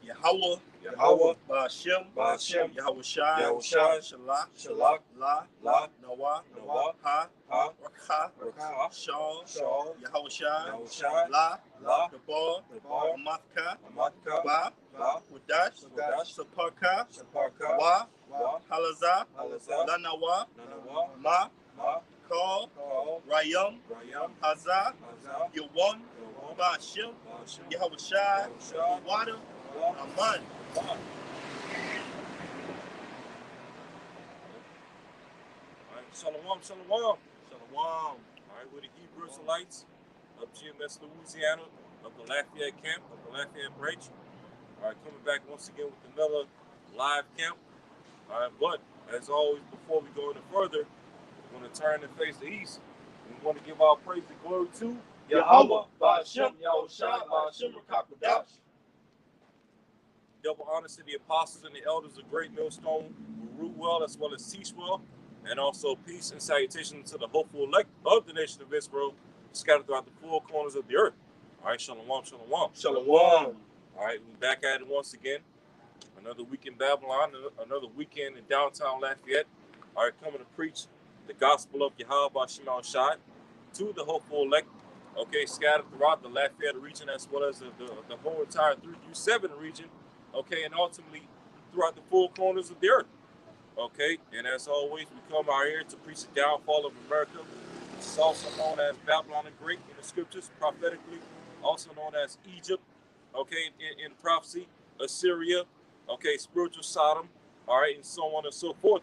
Yahweh, Yahweh, Ba'ashem, Ba'ashem, Yahweh Shai, Yahushai, Shalak, Shalak, La, La, Nawa, Nawa, Ha, Ha, Rakha, Rakha, Shaw, Shaw, Yahweh Shai, Yahushai, La, La, Nabar, Nabar, Amathka, Amatka, Ba, Ba, Wadash, Wadash, Saparka, Shaparka, Wa, Wa, Halaza, Halaza, Lanawa, Nanawa, Ma, Ma, Call, Kal, Rayam, Rayam, Hazah, Hazah, Yawan, Yawan, Ba'ashem, Ba'ashem, Yahweh Shai, Yahushai, Wada, Wa, Aman. Wa. Shalom, shalom. Shalom. All right, we're the Hebrew Israelites of GMS, Louisiana, of the Lafayette camp, of the Lafayette branch. All right, coming back once again with another live camp. All right, but as always, before we go any further, we're going to turn and face the east. We want to give our praise and glory to Yahweh, Ba'ashem, Yahushai, Ba'ashem, Rakakwadash. double honors to the apostles and the elders of Great Millstone who rule well as well as teach well, and also peace and salutation to the hopeful elect of the nation of Israel scattered throughout the four corners of the earth. All right, shalom, shalom. Shalom. All right, we're back at it once again. Another week in Babylon, another weekend in downtown Lafayette. All right, coming to preach the gospel of Yahweh Ba'ashem Yahushai to the hopeful elect, okay, scattered throughout the Lafayette region as well as the whole entire 3U7 region, okay, and ultimately throughout the four corners of the earth, okay. And as always, we come out here to preach the downfall of America. It's also known as Babylon the Great in the scriptures, prophetically, also known as Egypt, okay, in prophecy, Assyria, okay, spiritual Sodom, all right, and so on and so forth,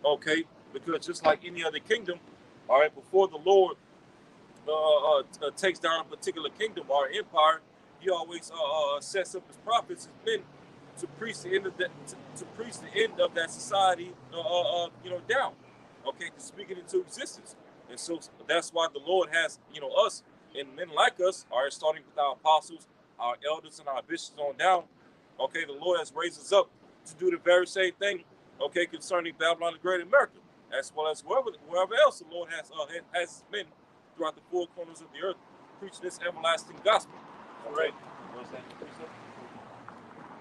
okay, because just like any other kingdom, all right, before the Lord takes down a particular kingdom or empire, he always sets up his prophets, his men, to preach the end of that, to preach the end of that society, down, okay, to speak it into existence. And so that's why the Lord has, us and men like us, all right, starting with our apostles, our elders, and our bishops on down. Okay, the Lord has raised us up to do the very same thing, okay, concerning Babylon the Great America, as well as wherever else the Lord has men throughout the four corners of the earth, preaching this everlasting gospel. All right. What's that?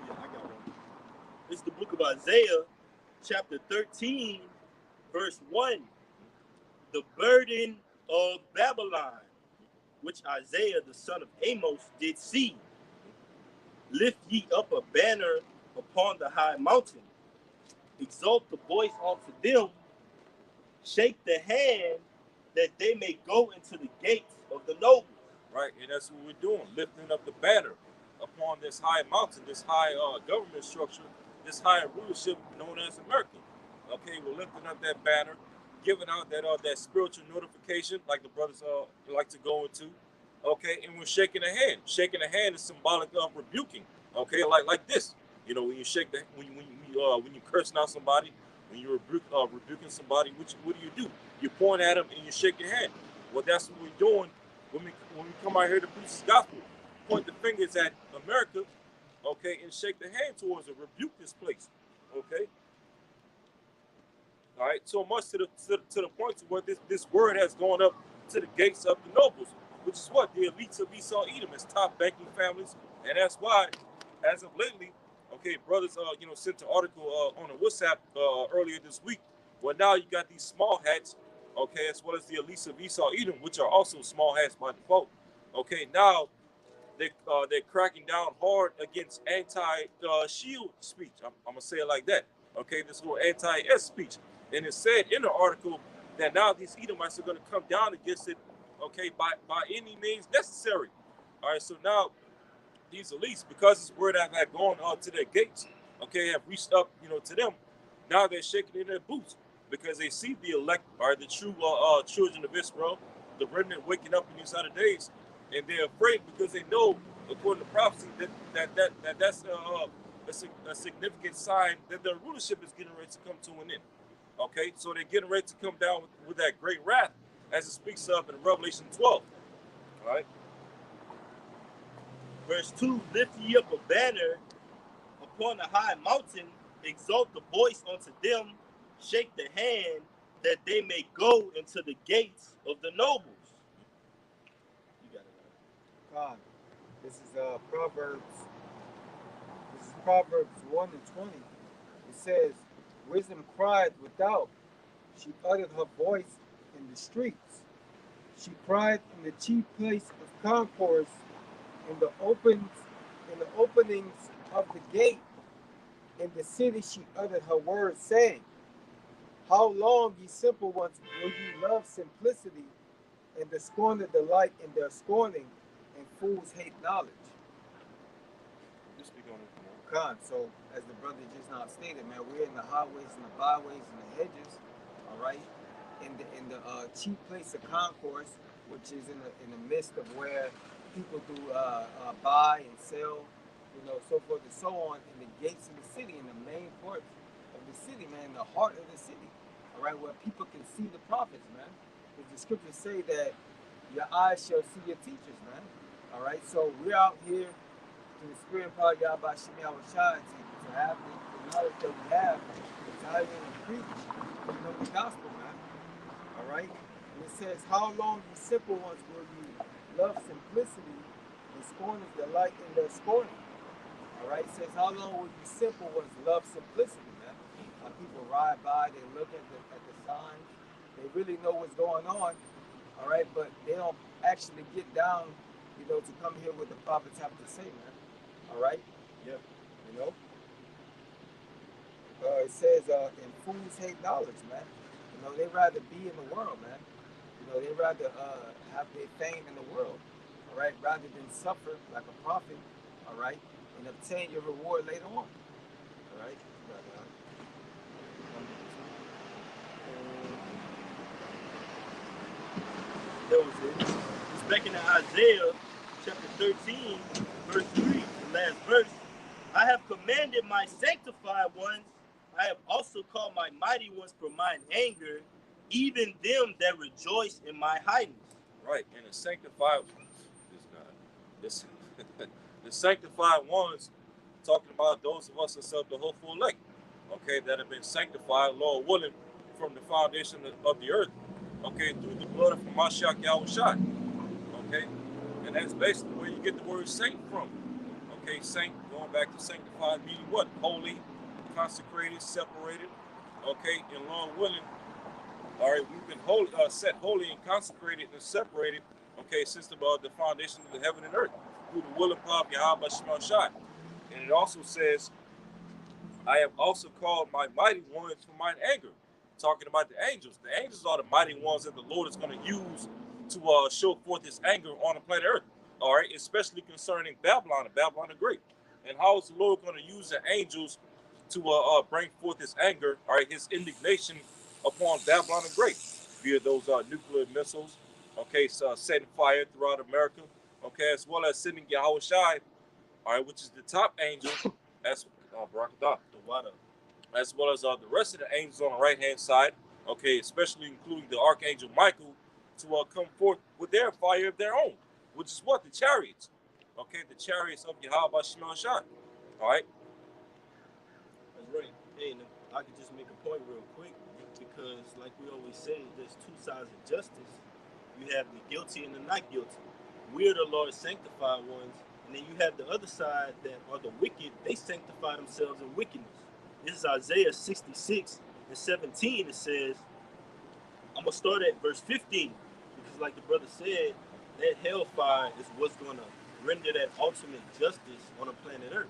Yeah, I got one. It's the book of Isaiah, chapter 13, verse 1. The burden of Babylon, which Isaiah the son of Amos did see. Lift ye up a banner upon the high mountain. Exalt the voice unto them. Shake the hand that they may go into the gates of the nobles. Right, and that's what we're doing, lifting up the banner upon this high mountain, this high government structure, this high rulership known as America. Okay, we're lifting up that banner, giving out that spiritual notification, like the brothers like to go into. Okay, and we're shaking a hand. Shaking a hand is symbolic of rebuking. Okay, like this. When you shake the when you cursing out somebody, when you're rebuking somebody, what do? You point at them and you shake your hand. Well, that's what we're doing when we come out here to preach this gospel. Point the fingers at America, okay, and shake the hand towards it. Rebuke this place, okay. All right, so much to the point to where this word has gone up to the gates of the nobles, which is what the elites of Esau Edom is top banking families, and that's why, as of lately, okay, brothers, sent an article on a WhatsApp earlier this week, where now you got these small hats, okay, as well as the elites of Esau Edom, which are also small hats by default. Okay, now they're cracking down hard against anti-shield speech. I'm gonna say it like that. Okay, this little anti-S speech. And it said in the article that now these Edomites are going to come down against it, okay, by any means necessary. All right, so now these elites, because this word have had gone to their gates, okay, have reached up, to them. Now they're shaking in their boots because they see the elect, or the true children of Israel, the remnant waking up in these other days, and they're afraid because they know, according to prophecy, that's a significant sign that their rulership is getting ready to come to an end. Okay, so they're getting ready to come down with that great wrath, as it speaks of in Revelation 12. All right. Verse 2, lift ye up a banner upon the high mountain, exalt the voice unto them, shake the hand that they may go into the gates of the nobles. You got it. God. This is Proverbs. This is Proverbs 1 and 20, it says, wisdom cried without. She uttered her voice in the streets. She cried in the chief place of concourse, in the opens, in the openings of the gate. In the city she uttered her words, saying, how long, ye simple ones, will ye love simplicity, and the scorner delight in their scorning, and fools hate knowledge? You speak on it. Khan, so as the brother just now stated, man, we're in the highways and the byways and the hedges, all right, in the chief place of concourse, which is in the midst of where people do buy and sell, so forth and so on, in the gates of the city, in the main parts of the city, man, in the heart of the city, all right, where people can see the prophets, man. Because the scriptures say that your eyes shall see your teachers, man. All right, so we're out here to the spirit and power of Yahweh Shemi Awashai to have the knowledge that we have, to tell you and preach, the gospel, man. All right? And it says, how long, you simple ones, will you love simplicity and scorn is delight in their scorning? All right? It says, how long will you simple ones love simplicity, man? How people ride by, they look at the signs, they really know what's going on, all right? But they don't actually get down, to come hear what the prophets have to say, man. All right? Yep. You know? It says, and fools hate knowledge, man. They rather be in the world, man. They rather have their fame in the world, all right, rather than suffer like a prophet, all right, and obtain your reward later on, all right? That was it. It's back in Isaiah chapter 13, verse 3, the last verse. I have commanded my sanctified ones. I have also called my mighty ones for mine anger, even them that rejoice in my hiding. Right, and the sanctified this the sanctified ones, talking about those of us that serve the hopeful elect, okay, that have been sanctified, Lord willing, from the foundation of the earth, okay, through the blood of Mashiach Yahushua, okay, and that's basically where you get the word saint from, okay, saint, going back to sanctified, meaning what? Holy, consecrated, separated, okay, and Lord willing, all right, we've been holy, set holy and consecrated and separated, okay, since the foundation of the heaven and earth, through the will and power of Yahweh Shema Shai. And it also says, I have also called my mighty ones for mine anger. Talking about the angels. The angels are the mighty ones that the Lord is going to use to show forth his anger on the planet earth. All right, especially concerning Babylon and Babylon the Great. And how is the Lord going to use the angels to bring forth his anger, all right, his indignation upon Babylon the Great, via those nuclear missiles, okay, so setting fire throughout America, okay, as well as sending Yahweh Shai, all right, which is the top angel, as Barakadah, The water. as well as the rest of the angels on the right-hand side, okay, especially including the Archangel Michael, to come forth with their fire of their own, which is what? The chariots, okay, the chariots of Yahweh Shema Shai, all right? That's right. Hey, and I could just make a point real quick because, like we always say, there's two sides of justice. You have the guilty and the not guilty. We're the Lord's sanctified ones, and then you have the other side that are the wicked. They sanctify themselves in wickedness. This is Isaiah 66 and 17. It says, I'm gonna start at verse 15 because, like the brother said, that hellfire is what's gonna render that ultimate justice on the planet Earth.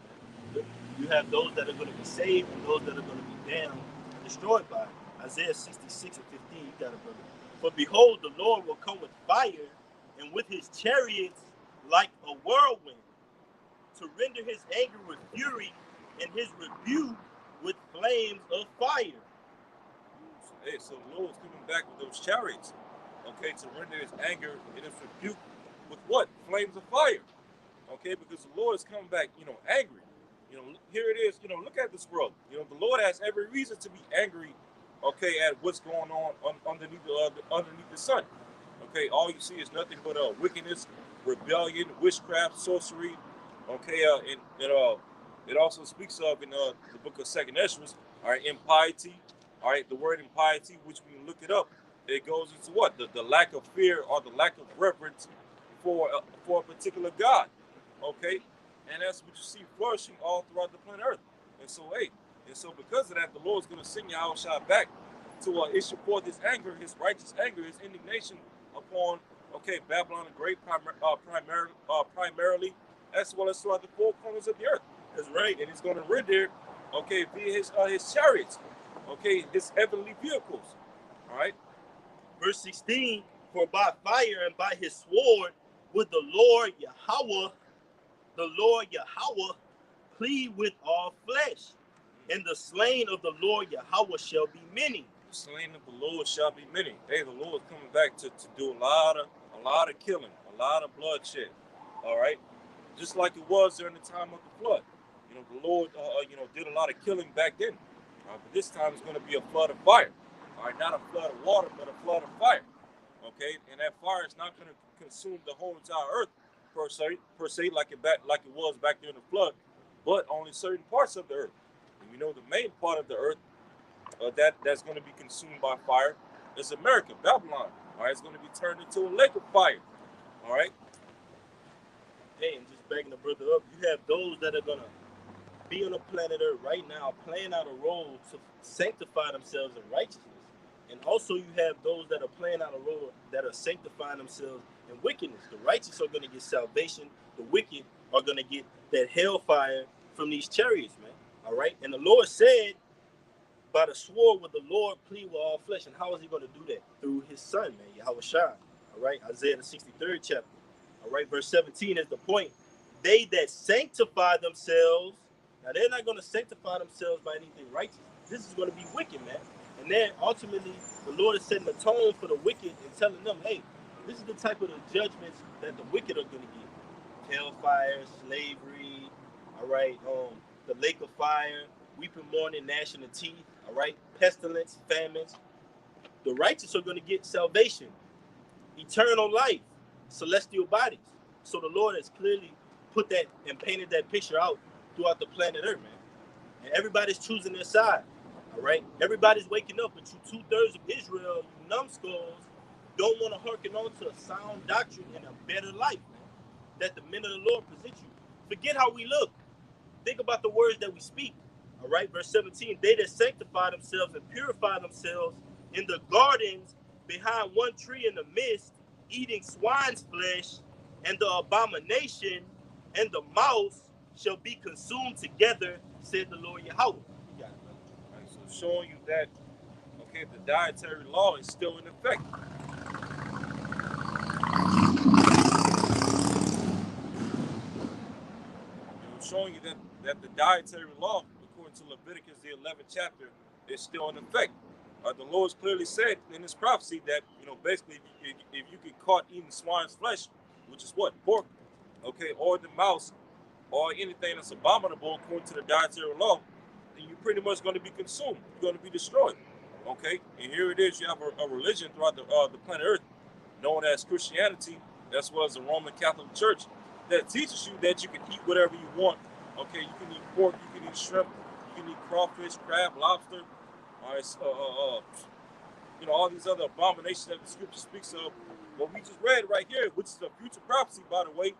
You have those that are gonna be saved and those that are gonna be damned and destroyed by it. Isaiah 66 and 15. You got it, brother. For behold, the Lord will come with fire, and with his chariots like a whirlwind, to render his anger with fury and his rebuke with flames of fire. Hey, so the Lord's coming back with those chariots, okay, to render his anger and his rebuke with what? Flames of fire, okay, because the Lord is coming back, angry. Here it is, look at this world. The Lord has every reason to be angry, okay, at what's going on underneath the sun. Okay, all you see is nothing but wickedness, rebellion, witchcraft, sorcery, okay, it also speaks of in the book of Second Ezra, all right, impiety. All right, the word impiety, which when you look it up, it goes into what? The lack of fear or the lack of reverence for a particular God. Okay, And that's what you see flourishing all throughout the planet Earth. And so, hey, and so because of that, the Lord is going to send Yahushua back to issue forth his anger, his righteous anger, his indignation upon, okay, Babylon the Great primarily, as well as throughout the four corners of the earth. That's right. And he's going to render, okay, via his chariots, okay, his heavenly vehicles. All right. Verse 16, for by fire and by his sword would the Lord Yahweh plead with all flesh, and the slain of the Lord Yahweh shall be many. The slain of the Lord shall be many. Hey, the Lord is coming back to do a lot of killing, a lot of bloodshed. All right, just like it was during the time of the flood. You know, the Lord, did a lot of killing back then. But this time it's going to be a flood of fire. All right, not a flood of water, but a flood of fire. Okay, and that fire is not going to consume the whole entire earth per se, like it was back during the flood, but only certain parts of the earth. And we know the main part of the earth that's going to be consumed by fire is America, Babylon. All right, it's going to be turned into a lake of fire. All right. Hey, and just backing the brother up, you have those that are going to be on the planet Earth right now, playing out a role to sanctify themselves in righteousness. And also you have those that are playing out a role that are sanctifying themselves in wickedness. The righteous are going to get salvation. The wicked are going to get that hellfire from these chariots, man. All right. And the Lord said, by the sword would the Lord plead with all flesh. And how is he going to do that? Through his son, man, Yahushua. All right. Isaiah the 63rd chapter. All right. Verse 17 is the point. They that sanctify themselves. Now, they're not going to sanctify themselves by anything righteous. This is going to be wicked, man. And then ultimately, the Lord is setting a tone for the wicked and telling them, hey, this is the type of the judgments that the wicked are going to get. Hellfire, slavery, all right, the lake of fire, weeping, mourning, gnashing of teeth, all right, pestilence, famines. The righteous are going to get salvation, eternal life, celestial bodies. So the Lord has clearly put that and painted that picture out throughout the planet Earth, man. And everybody's choosing their side. All right, everybody's waking up, but you 2/3 of Israel, you numbskulls, don't want to hearken on to a sound doctrine and a better life, man, that the men of the Lord present you. Forget how we look. Think about the words that we speak. All right, verse 17, they that sanctify themselves and purify themselves in the gardens behind one tree in the midst, eating swine's flesh, and the abomination and the mouse shall be consumed together, said the Lord Yahweh. You got it, brother. Right, so showing you that, okay, the dietary law is still in effect. Showing you that the dietary law, according to Leviticus, the 11th chapter, is still in effect. The Lord's clearly said in His prophecy that, basically, if you get caught eating swine's flesh, which is what? Pork, okay, or the mouse, or anything that's abominable according to the dietary law, then you're pretty much going to be consumed. You're going to be destroyed, okay? And here it is. You have a religion throughout the planet Earth known as Christianity, as well as the Roman Catholic Church, that teaches you that you can eat whatever you want. Okay, you can eat pork, you can eat shrimp, you can eat crawfish, crab, lobster, all these other abominations that the scripture speaks of. What we just read right here, which is a future prophecy, by the way,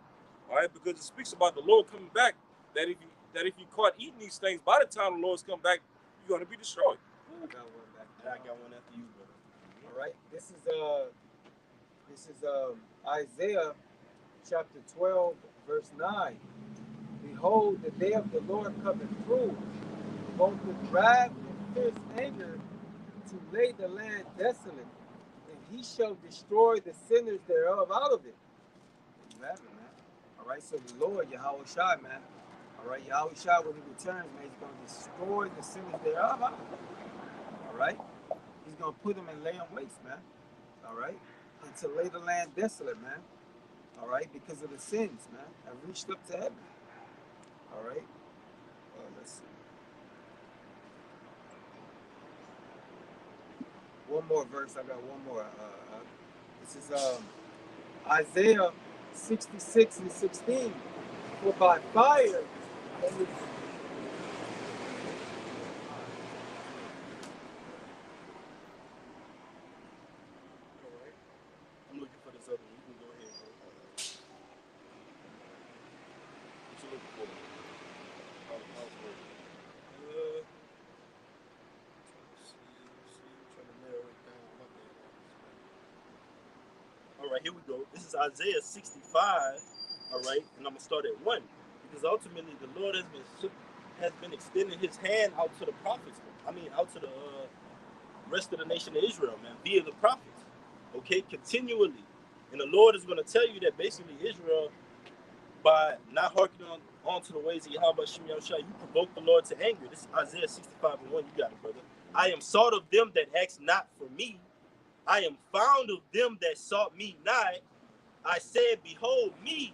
all right, because it speaks about the Lord coming back. That if you caught eating these things, by the time the Lord's come back, you're going to be destroyed. I got one back. I got one after you, brother. All right, this is Isaiah chapter 12, verse 9. Behold, the day of the Lord cometh through, both with wrath and fierce anger, to lay the land desolate, and he shall destroy the sinners thereof out of it. You have it, man. All right, so the Lord, Yahushua, man. All right, Yahushua, when he returns, man, he's going to destroy the sinners thereof out of it. All right? He's going to put them and lay them waste, man. All right? And to lay the land desolate, man. All right? Because of the sins, man. Have reached up to heaven. All right? Let's see. One more verse. I got one more. This is Isaiah 66 and 16. For by fire and with I'm looking for this other one. You can go ahead, bro. What you looking for? All right, here we go. This is Isaiah 65. All right, and I'm gonna start at 1 because ultimately the Lord has been extending His hand out to the prophets. I mean, out to the rest of the nation of Israel, man, via the prophets. Okay, continually, and the Lord is gonna tell you that basically Israel, by not hearkening on to the ways of Yahweh Shem Yahushua, you provoke the Lord to anger. This is Isaiah 65 and 1. You got it, brother. I am sought of them that ask not for me. I am found of them that sought me not. I said, behold me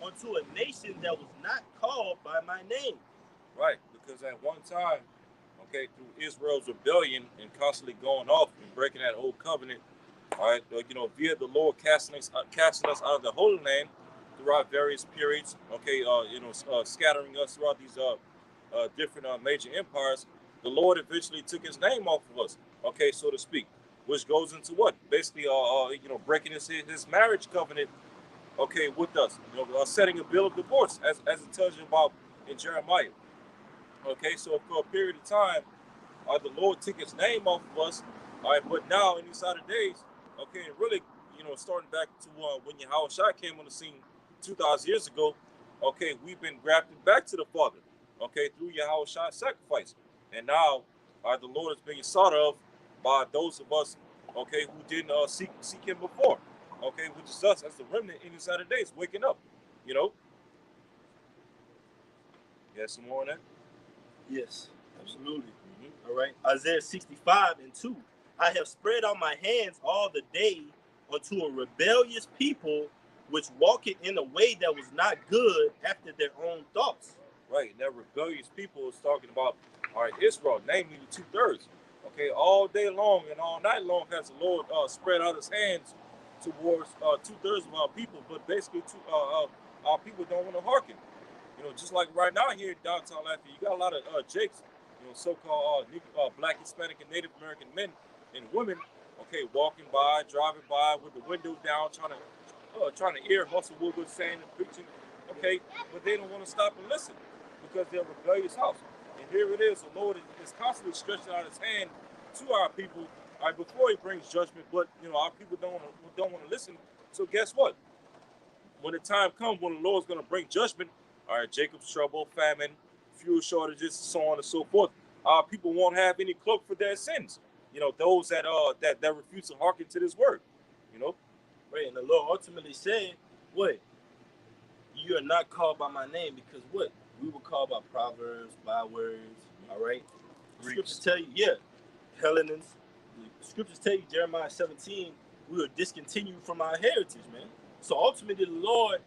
unto a nation that was not called by my name. Right, because at one time, okay, through Israel's rebellion and constantly going off and breaking that old covenant, all right, via the Lord casting us out of the Holy Land throughout various periods, okay, scattering us throughout these different major empires, the Lord eventually took His name off of us, okay, so to speak, which goes into what? Basically, breaking His marriage covenant, okay, with us, setting a bill of divorce, as it tells you about in Jeremiah. Okay, so for a period of time, the Lord took His name off of us. All right, but now in these latter days, okay, and really, starting back to when Yahushua came on the scene 2,000 years ago, okay, we've been grafted back to the Father, okay, through Yahushua's sacrifice. And now, the Lord is being sought of by those of us, okay, who didn't seek Him before, okay, which is us as the remnant in these latter days, waking up, You have some more on that? Yes, absolutely. All right. Isaiah 65 and 2. I have spread out my hands all the day unto a rebellious people which walketh in a way that was not good after their own thoughts. Right. And that rebellious people is talking about Israel, namely the 2/3. Okay, all day long and all night long has the Lord spread out His hands towards 2/3 of our people, but basically our people don't want to hearken. Just like right now here in downtown Lafayette, you got a lot of Jakes, so-called Black, Hispanic, and Native American men and women, okay, walking by, driving by with the windows down, trying to ear hustle what we're saying and preaching, okay, but they don't want to stop and listen because they're a rebellious house. And here it is, the Lord is constantly stretching out His hand to our people, all right, before He brings judgment, but our people don't want to listen. So guess what? When the time comes when the Lord's going to bring judgment, all right, Jacob's trouble, famine, fuel shortages, so on and so forth, people won't have any cloak for their sins. Those that refuse to hearken to this word. Right, and the Lord ultimately said, what? You are not called by my name because what? We were called by proverbs, bywords, all right? The scriptures tell you, Hellenans. The scriptures tell you, Jeremiah 17, we were discontinued from our heritage, man. So ultimately, the Lord,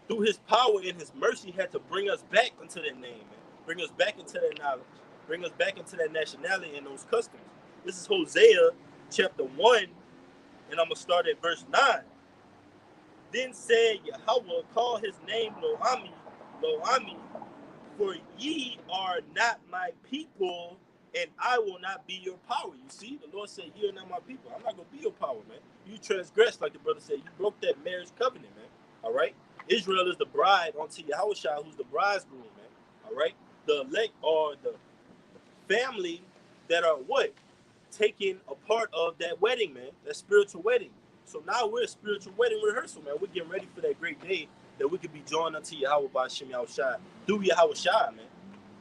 through His power and His mercy, had to bring us back into that name, man. Bring us back into that knowledge. Bring us back into that nationality and those customs. This is Hosea chapter 1, and I'm going to start at verse 9. Then said Yahweh, call His name Lo-Ami, for ye are not my people, and I will not be your power. You see, the Lord said, you are not my people. I'm not going to be your power, man. You transgressed, like the brother said. You broke that marriage covenant, man. All right? Israel is the bride unto Yahushua, who's the bridegroom, man. All right? The elect are the family that are what? Taking a part of that wedding, man. That spiritual wedding. So now we're a spiritual wedding rehearsal, man. We're getting ready for that great day that we could be joined unto Yahweh by Shem Yahushua through Yahushua, man.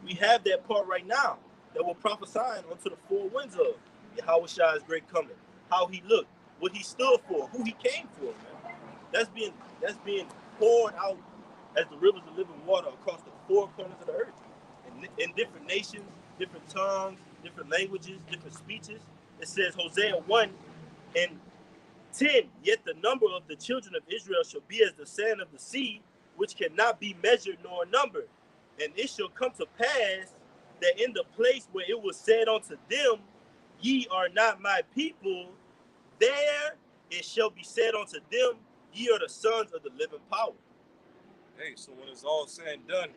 We have that part right now that we're prophesying unto the four winds of Yahushua's great coming. How He looked, what He stood for, who He came for, man. That's being poured out as the rivers of living water across the four corners of the earth. In different nations, different tongues, different languages, different speeches. It says Hosea 1 and 10, yet the number of the children of Israel shall be as the sand of the sea, which cannot be measured nor numbered. And it shall come to pass that in the place where it was said unto them, ye are not my people, there it shall be said unto them, ye are the sons of the living power. Hey, so when it's all said and done,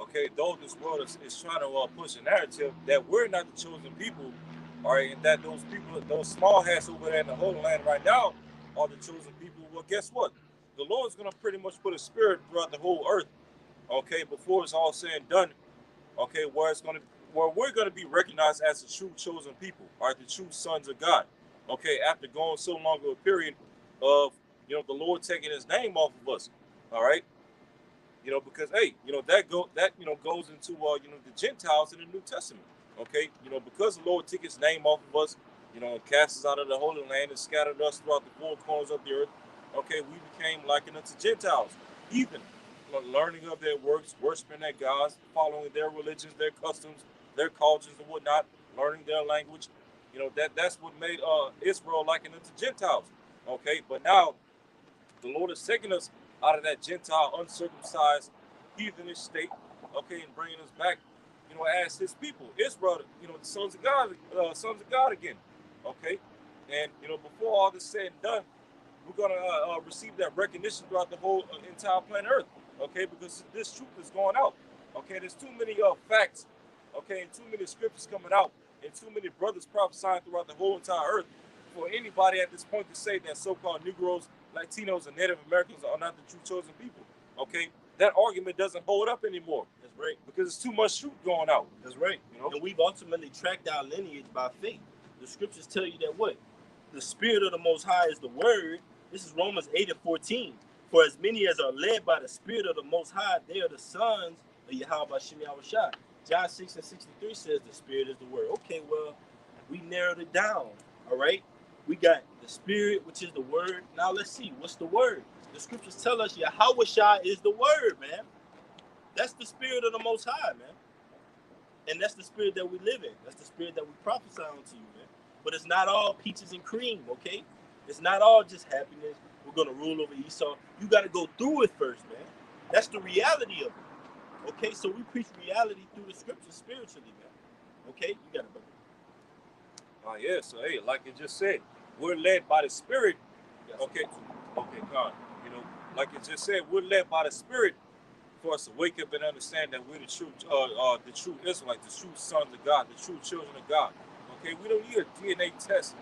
okay, though this world is trying to push a narrative that we're not the chosen people, all right, and that those people, those small hats over there in the Holy Land right now are the chosen people, well, guess what? The Lord's going to pretty much put a spirit throughout the whole earth, okay, before it's all said and done, okay, where we're going to be recognized as the true chosen people, all right, the true sons of God, Okay, after going so long of a period of, the Lord taking his name off of us. All right. Because hey, that goes into the Gentiles in the New Testament. Okay, because the Lord took his name off of us, and cast us out of the Holy Land and scattered us throughout the four corners of the earth. Okay, we became likened unto Gentiles, heathen, learning of their works, worshiping their gods, following their religions, their customs, their cultures and whatnot, learning their language. That's what made Israel likened unto Gentiles. Okay, but now the Lord is taking us out of that Gentile, uncircumcised, heathenish state, okay, and bringing us back, as His people, Israel, the sons of God again, okay. And before all this said and done, we're gonna receive that recognition throughout the whole entire planet Earth, okay, because this truth is going out, okay. There's too many facts, okay, and too many scriptures coming out, and too many brothers prophesying throughout the whole entire Earth for anybody at this point to say that so-called Negroes, Latinos, and Native Americans are not the true chosen people. Okay, that argument doesn't hold up anymore. That's right. Because there's too much truth going out. That's right. And we've ultimately tracked our lineage by faith. The scriptures tell you that what? The Spirit of the Most High is the Word. This is Romans 8:14. For as many as are led by the Spirit of the Most High, they are the sons of Yahweh Hashem Yahushua. John 6:63 says the Spirit is the Word. Okay, well, we narrowed it down. All right. We got the Spirit, which is the Word. Now let's see, what's the Word? The scriptures tell us Yahweh is the Word, man. That's the Spirit of the Most High, man. And that's the spirit that we live in. That's the spirit that we prophesy onto you, man. But it's not all peaches and cream, okay? It's not all just happiness. We're going to rule over Esau. You got to go through it first, man. That's the reality of it. Okay, so we preach reality through the scriptures spiritually, man. Okay, you got it, brother. Yeah, so hey, like you just said, we're led by the Spirit. Okay, God. Like you just said, we're led by the Spirit for us to wake up and understand that we're the true Israelites, the true sons of God, the true children of God. Okay, we don't need a DNA test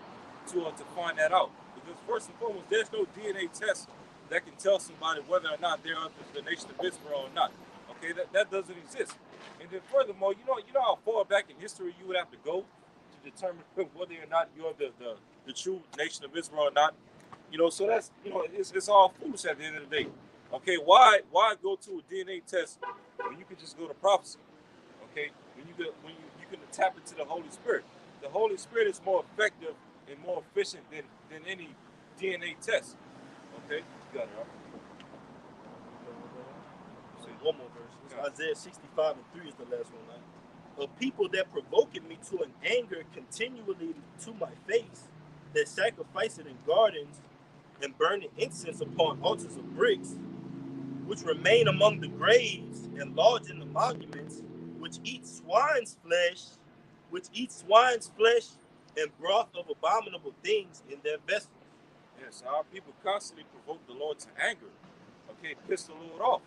to find that out. Because first and foremost, there's no DNA test that can tell somebody whether or not they're of the nation of Israel or not. Okay, that doesn't exist. And then furthermore, you know how far back in history you would have to go to determine whether or not you're the true nation of Israel or not. So that's it's all foolish at the end of the day. Okay, why go to a DNA test when you can just go to prophecy? Okay, when you can tap into the Holy Spirit. The Holy Spirit is more effective and more efficient than any DNA test. Okay, you got it, right? One more verse. Isaiah 65:3 is the last one, right? A people that provoked me to an anger continually to my face, that sacrificed in gardens and burning incense upon altars of bricks, which remain among the graves and lodge in the monuments, which eat swine's flesh and broth of abominable things in their vessels. Yes, our people constantly provoke the Lord to anger. Okay, piss the Lord off.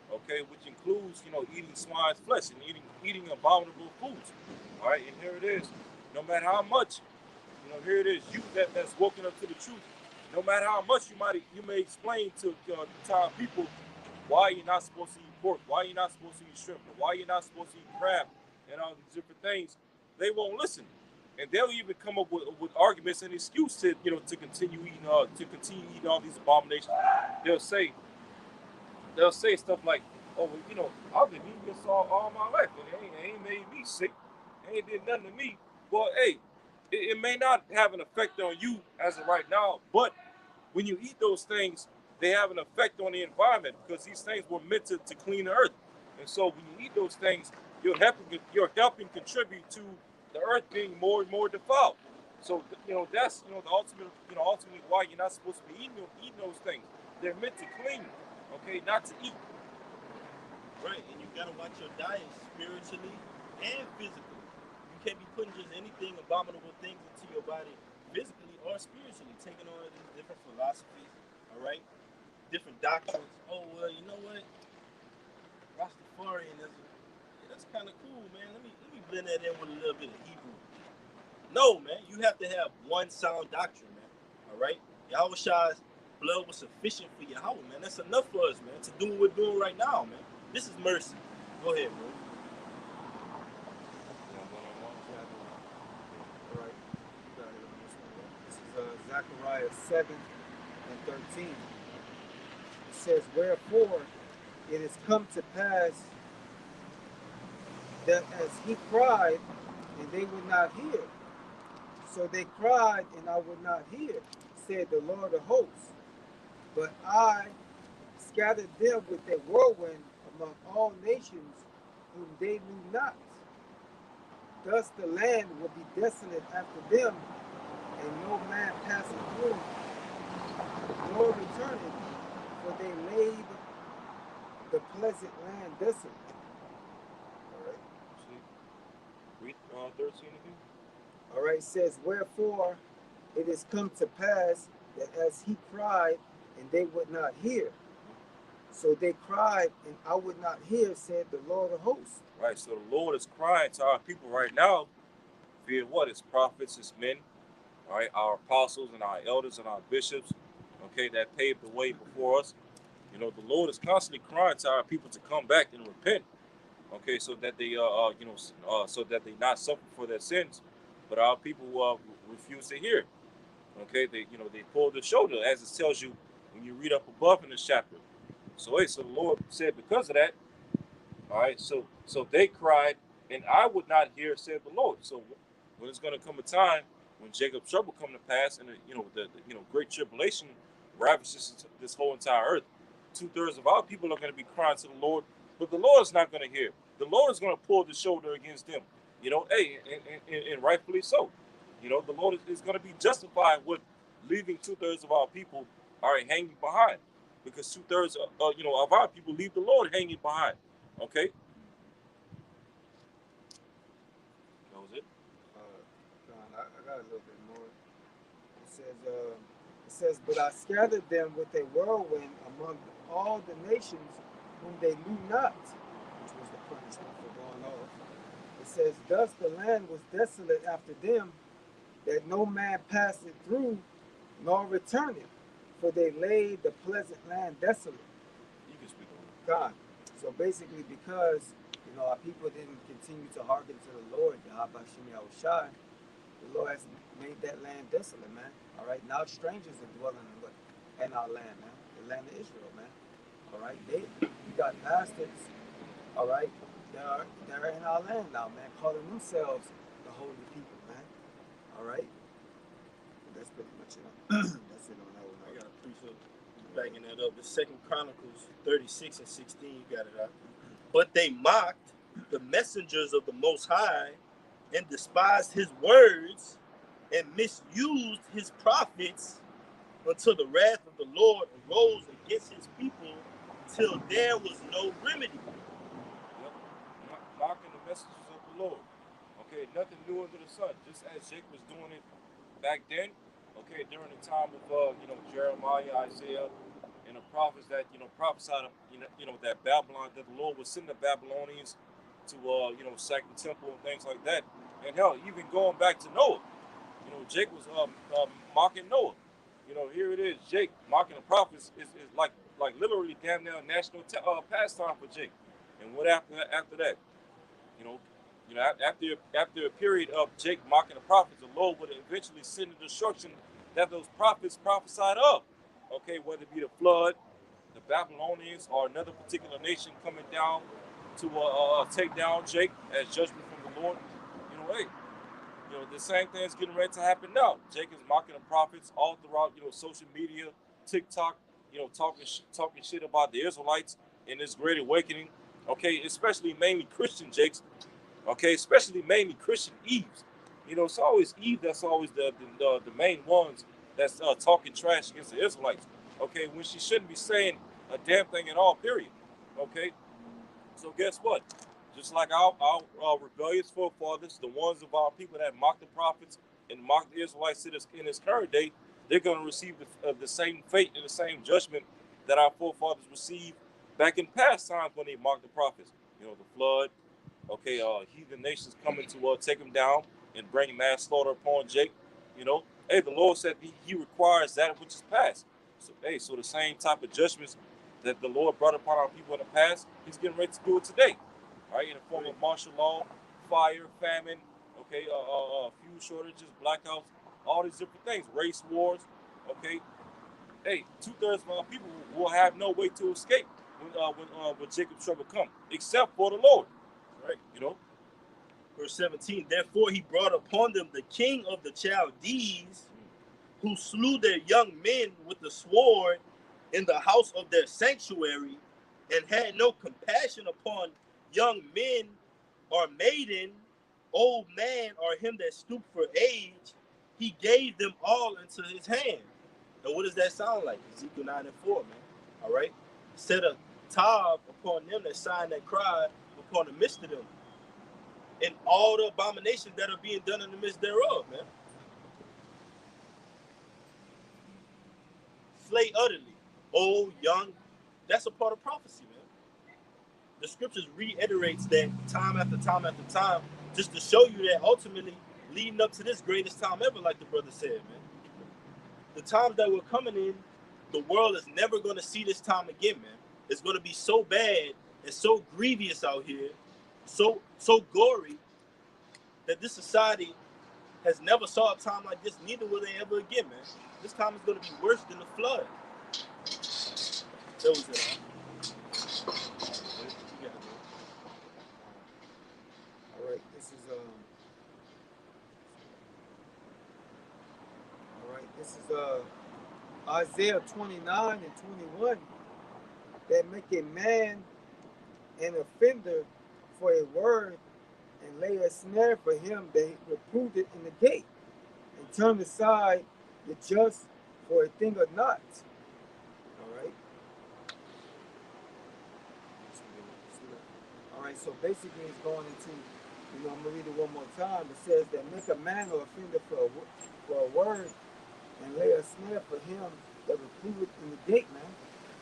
Okay, which includes eating swine's flesh and eating abominable foods. All right, and here it is. No matter how much, here it is. You that's woken up to the truth. No matter how much you may explain to entire people why you're not supposed to eat pork, why you're not supposed to eat shrimp, why you're not supposed to eat crab, and all these different things, they won't listen, and they'll even come up with arguments and excuses to continue eating all these abominations. They'll say stuff like, "Oh, well, I've been eating this all my life, and it ain't made me sick. It ain't did nothing to me." Well, hey, it may not have an effect on you as of right now, but when you eat those things, they have an effect on the environment because these things were meant to clean the earth. And so when you eat those things, you're helping contribute to the earth being more and more defiled. So that's the ultimately why you're not supposed to be eating those things. They're meant to clean, okay, not to eat. Right, and you gotta watch your diet spiritually and physically. You can't be putting just anything, abominable things into your body physically or spiritually, taking on these different philosophies, all right? Different doctrines. Oh, well, you know what? Rastafarianism. Yeah, that's kind of cool, man. Let me blend that in with a little bit of Hebrew. No, man. You have to have one sound doctrine, man. All right? Yahweh's blood was sufficient for Yahweh, man. That's enough for us, man, to do what we're doing right now, man. This is mercy. Go ahead, bro. All right. You got it on this one, bro. This is Zechariah 7 and 13. It says, "Wherefore it has come to pass that as he cried, and they would not hear. So they cried, and I would not hear, said the Lord of hosts. But I scattered them with a whirlwind among all nations whom they knew not. Thus the land will be desolate after them, and no man passing through, nor returning, for they laid the pleasant land desolate." All right. See, read 13 again. All right, it says, "Wherefore it is come to pass that as he cried, and they would not hear. So they cried, and I would not hear, said the Lord of hosts." Right, so the Lord is crying to our people right now via what? His prophets, his men, all right, our apostles and our elders and our bishops, okay, that paved the way before us. You know, the Lord is constantly crying to our people to come back and repent, okay, so that they, so that they not suffer for their sins. But our people refuse to hear. Okay, they pull the shoulder, as it tells you when you read up above in this chapter. So, hey, so the Lord said, because of that, all right, so they cried, and I would not hear, said the Lord. So, when it's going to come a time when Jacob's trouble come to pass, and the great tribulation ravages this whole entire earth, 2/3 of our people are going to be crying to the Lord, but the Lord is not going to hear. The Lord is going to pull the shoulder against them. Hey, and rightfully so. The Lord is going to be justified with leaving 2/3 of our people are hanging behind, because 2/3 of our people leave the Lord hanging behind. Okay, that was it. I got a little bit more. It says, "But I scattered them with a whirlwind among all the nations whom they knew not," which was the punishment for going off. It says, "Thus the land was desolate after them, that no man passed it through, nor returned it, for they laid the pleasant land desolate." You can speak on it. God. So basically, because our people didn't continue to hearken to the Lord, Yahweh Shem Yahushai, the Lord has made that land desolate, man. All right, now strangers are dwelling in our land, man. The land of Israel, man. All right, we got bastards. All right, they're in our land now, man, calling themselves the holy people, man. All right, that's pretty much it. That's it on that one. I got a precept backing that up. The Second Chronicles 36 and 16. You got it out. "But they mocked the messengers of the Most High, and despised his words, and misused his prophets, until the wrath of the Lord arose against his people, till there was no remedy." Yep. Mocking the messages of the Lord. Okay, nothing new under the sun. Just as Jacob was doing it back then. Okay, during the time of Jeremiah, Isaiah, and the prophets that prophesied that Babylon, that the Lord would send the Babylonians to sack the temple and things like that. And hell, even going back to Noah, Jake was mocking Noah. Here it is, Jake mocking the prophets is like literally damn near a national pastime for Jake. And what after that? You know, after a period of Jake mocking the prophets, the Lord would eventually send the destruction that those prophets prophesied of. Okay, whether it be the flood, the Babylonians, or another particular nation coming down to take down Jake as judgment from the Lord. Hey, the same thing is getting ready to happen now. Jake is mocking the prophets all throughout, social media, TikTok, talking shit about the Israelites in this great awakening. Okay, especially mainly Christian Jakes. Okay, especially mainly Christian Eves. It's always Eve that's always the main ones that's talking trash against the Israelites. Okay, when she shouldn't be saying a damn thing at all. Period. Okay, so guess what? Just like our rebellious forefathers, the ones of our people that mock the prophets and mock the Israelites in this current day, they're going to receive the same fate and the same judgment that our forefathers received back in past times when they mocked the prophets. The flood. Okay, heathen nations coming to take him down and bring mass slaughter upon Jake. Hey, the Lord said he requires that which is past. So, hey, so the same type of judgments that the Lord brought upon our people in the past, he's getting ready to do it today. All right, in the form of martial law, fire, famine, okay, fuel shortages, blackouts, all these different things, race wars. Okay, hey, 2/3 of our people will have no way to escape when Jacob's trouble come, except for the Lord. Right? You know. Verse 17. Therefore he brought upon them the king of the Chaldees, who slew their young men with the sword in the house of their sanctuary, and had no compassion upon young men or maiden, old man, or him that stooped for age. He gave them all into his hand. And what does that sound like? Ezekiel 9 and 4, man. All right. Set a tab upon them that sign that cry upon the midst of them, and all the abominations that are being done in the midst thereof, man. Slay utterly, old, young. That's a part of prophecy, man. The scriptures reiterates that time after time after time, just to show you that ultimately, leading up to this greatest time ever, like the brother said, man. The times that we're coming in, the world is never going to see this time again, man. It's going to be so bad and so grievous out here, so gory, that this society has never saw a time like this, neither will they ever again, man. This time is going to be worse than the flood. That was it, All right, this is Isaiah 29 and 21. That make a man an offender for a word, and lay a snare for him that reproved it in the gate, and turn aside the just for a thing or not. All right. All right. So basically, it's going into, I'm gonna read it one more time. It says that make a man or offender for a word, and lay a snare for him that reproved it in the gate, man.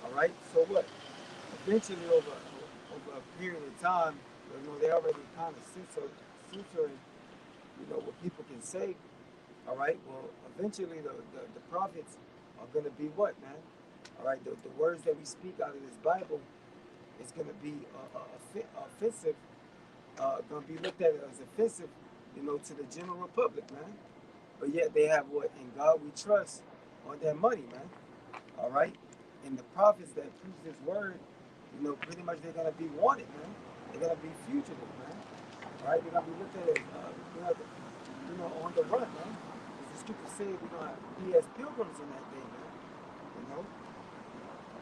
All right. So what? Eventually, over a period of time, they already kind of censoring, what people can say. All right. Well, eventually, the prophets are going to be what, man? All right. The words that we speak out of this Bible is going to be offensive. Going to be looked at as offensive, to the general public, man. But yet they have what? In God we trust on their money, man. All right. And the prophets that preach this word, pretty much they're going to be wanted, man. They're going to be fugitive, man. All right. They're going to be looked at as, on the run, man. As the scripture says, we're going to be as pilgrims in that day, man.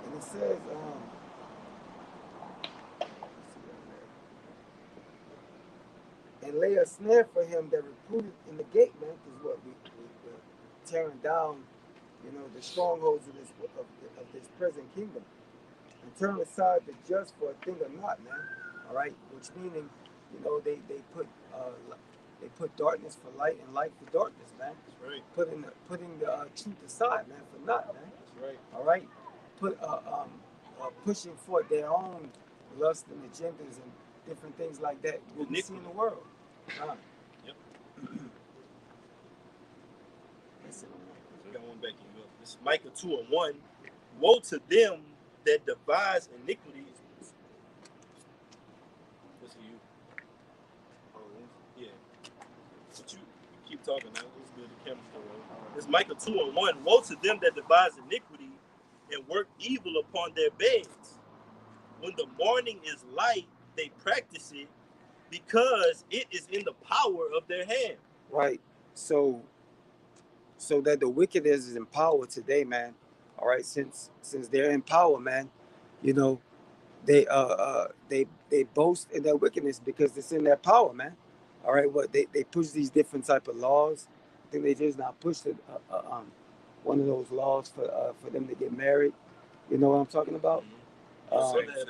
And it says, and lay a snare for him that reproved in the gate, man, because what we're tearing down, the strongholds of this present kingdom, and turn aside the just for a thing or not, man. All right, which meaning, they put darkness for light and light for darkness, man. That's right. Putting the truth aside, man, for naught, man. That's right. All right, pushing forth their own lust and agendas and different things like that we see in the world. Yep. Got one back in you. This is Micah 2 and 1. Woe to them that devise iniquities. What's you? Oh, yeah. But you keep talking now. It's good. The camera's still rolling. This is Micah 2 and 1. Woe to them that devise iniquity and work evil upon their beds. When the morning is light, they practice it, because it is in the power of their hand. Right. So that the wicked is in power today, man. All right. Since they're in power, man, they boast in their wickedness because it's in their power, man. All right. What they push these different type of laws. I think they just now pushed one of those laws for them to get married. You know what I'm talking about? That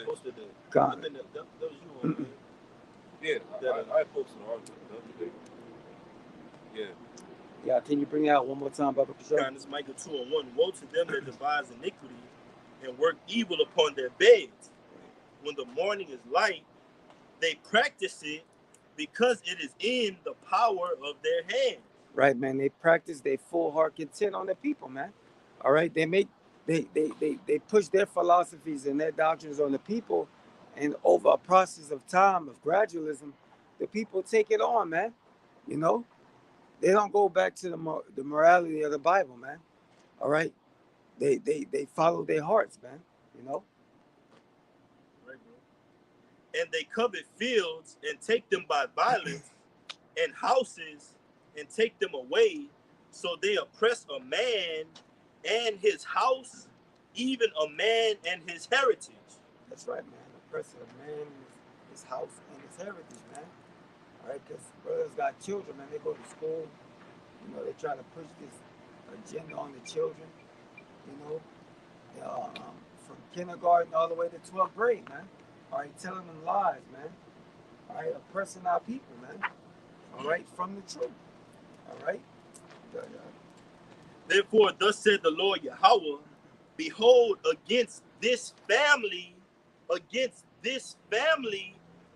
posted that. I think that was you on. Yeah, I posted an article the other day. Yeah. Yeah, can you bring it out one more time, Baba? This is Micah 2 and 1. Woe to them that devise iniquity and work evil upon their beds. When the morning is light, they practice it, because it is in the power of their hand. Right, man. They practice their full heart content on the people, man. All right. They push their philosophies and their doctrines on the people, and over a process of time of gradualism, the people take it on, man. They don't go back to the morality of the Bible, man. All right, they follow their hearts, man. You know. Right, bro. And they covet fields and take them by violence, and houses and take them away. So they oppress a man and his house, even a man and his heritage. That's right, man. Oppressing a man, his house, and his heritage, man. All right, because brothers got children, man. They go to school. You know, they try to push this agenda on the children. You know, from kindergarten all the way to 12th grade, man. All right, telling them lies, man. All right, oppressing our people, man. All right, from the truth. All right. Therefore, thus said the Lord Yahweh, behold, against this family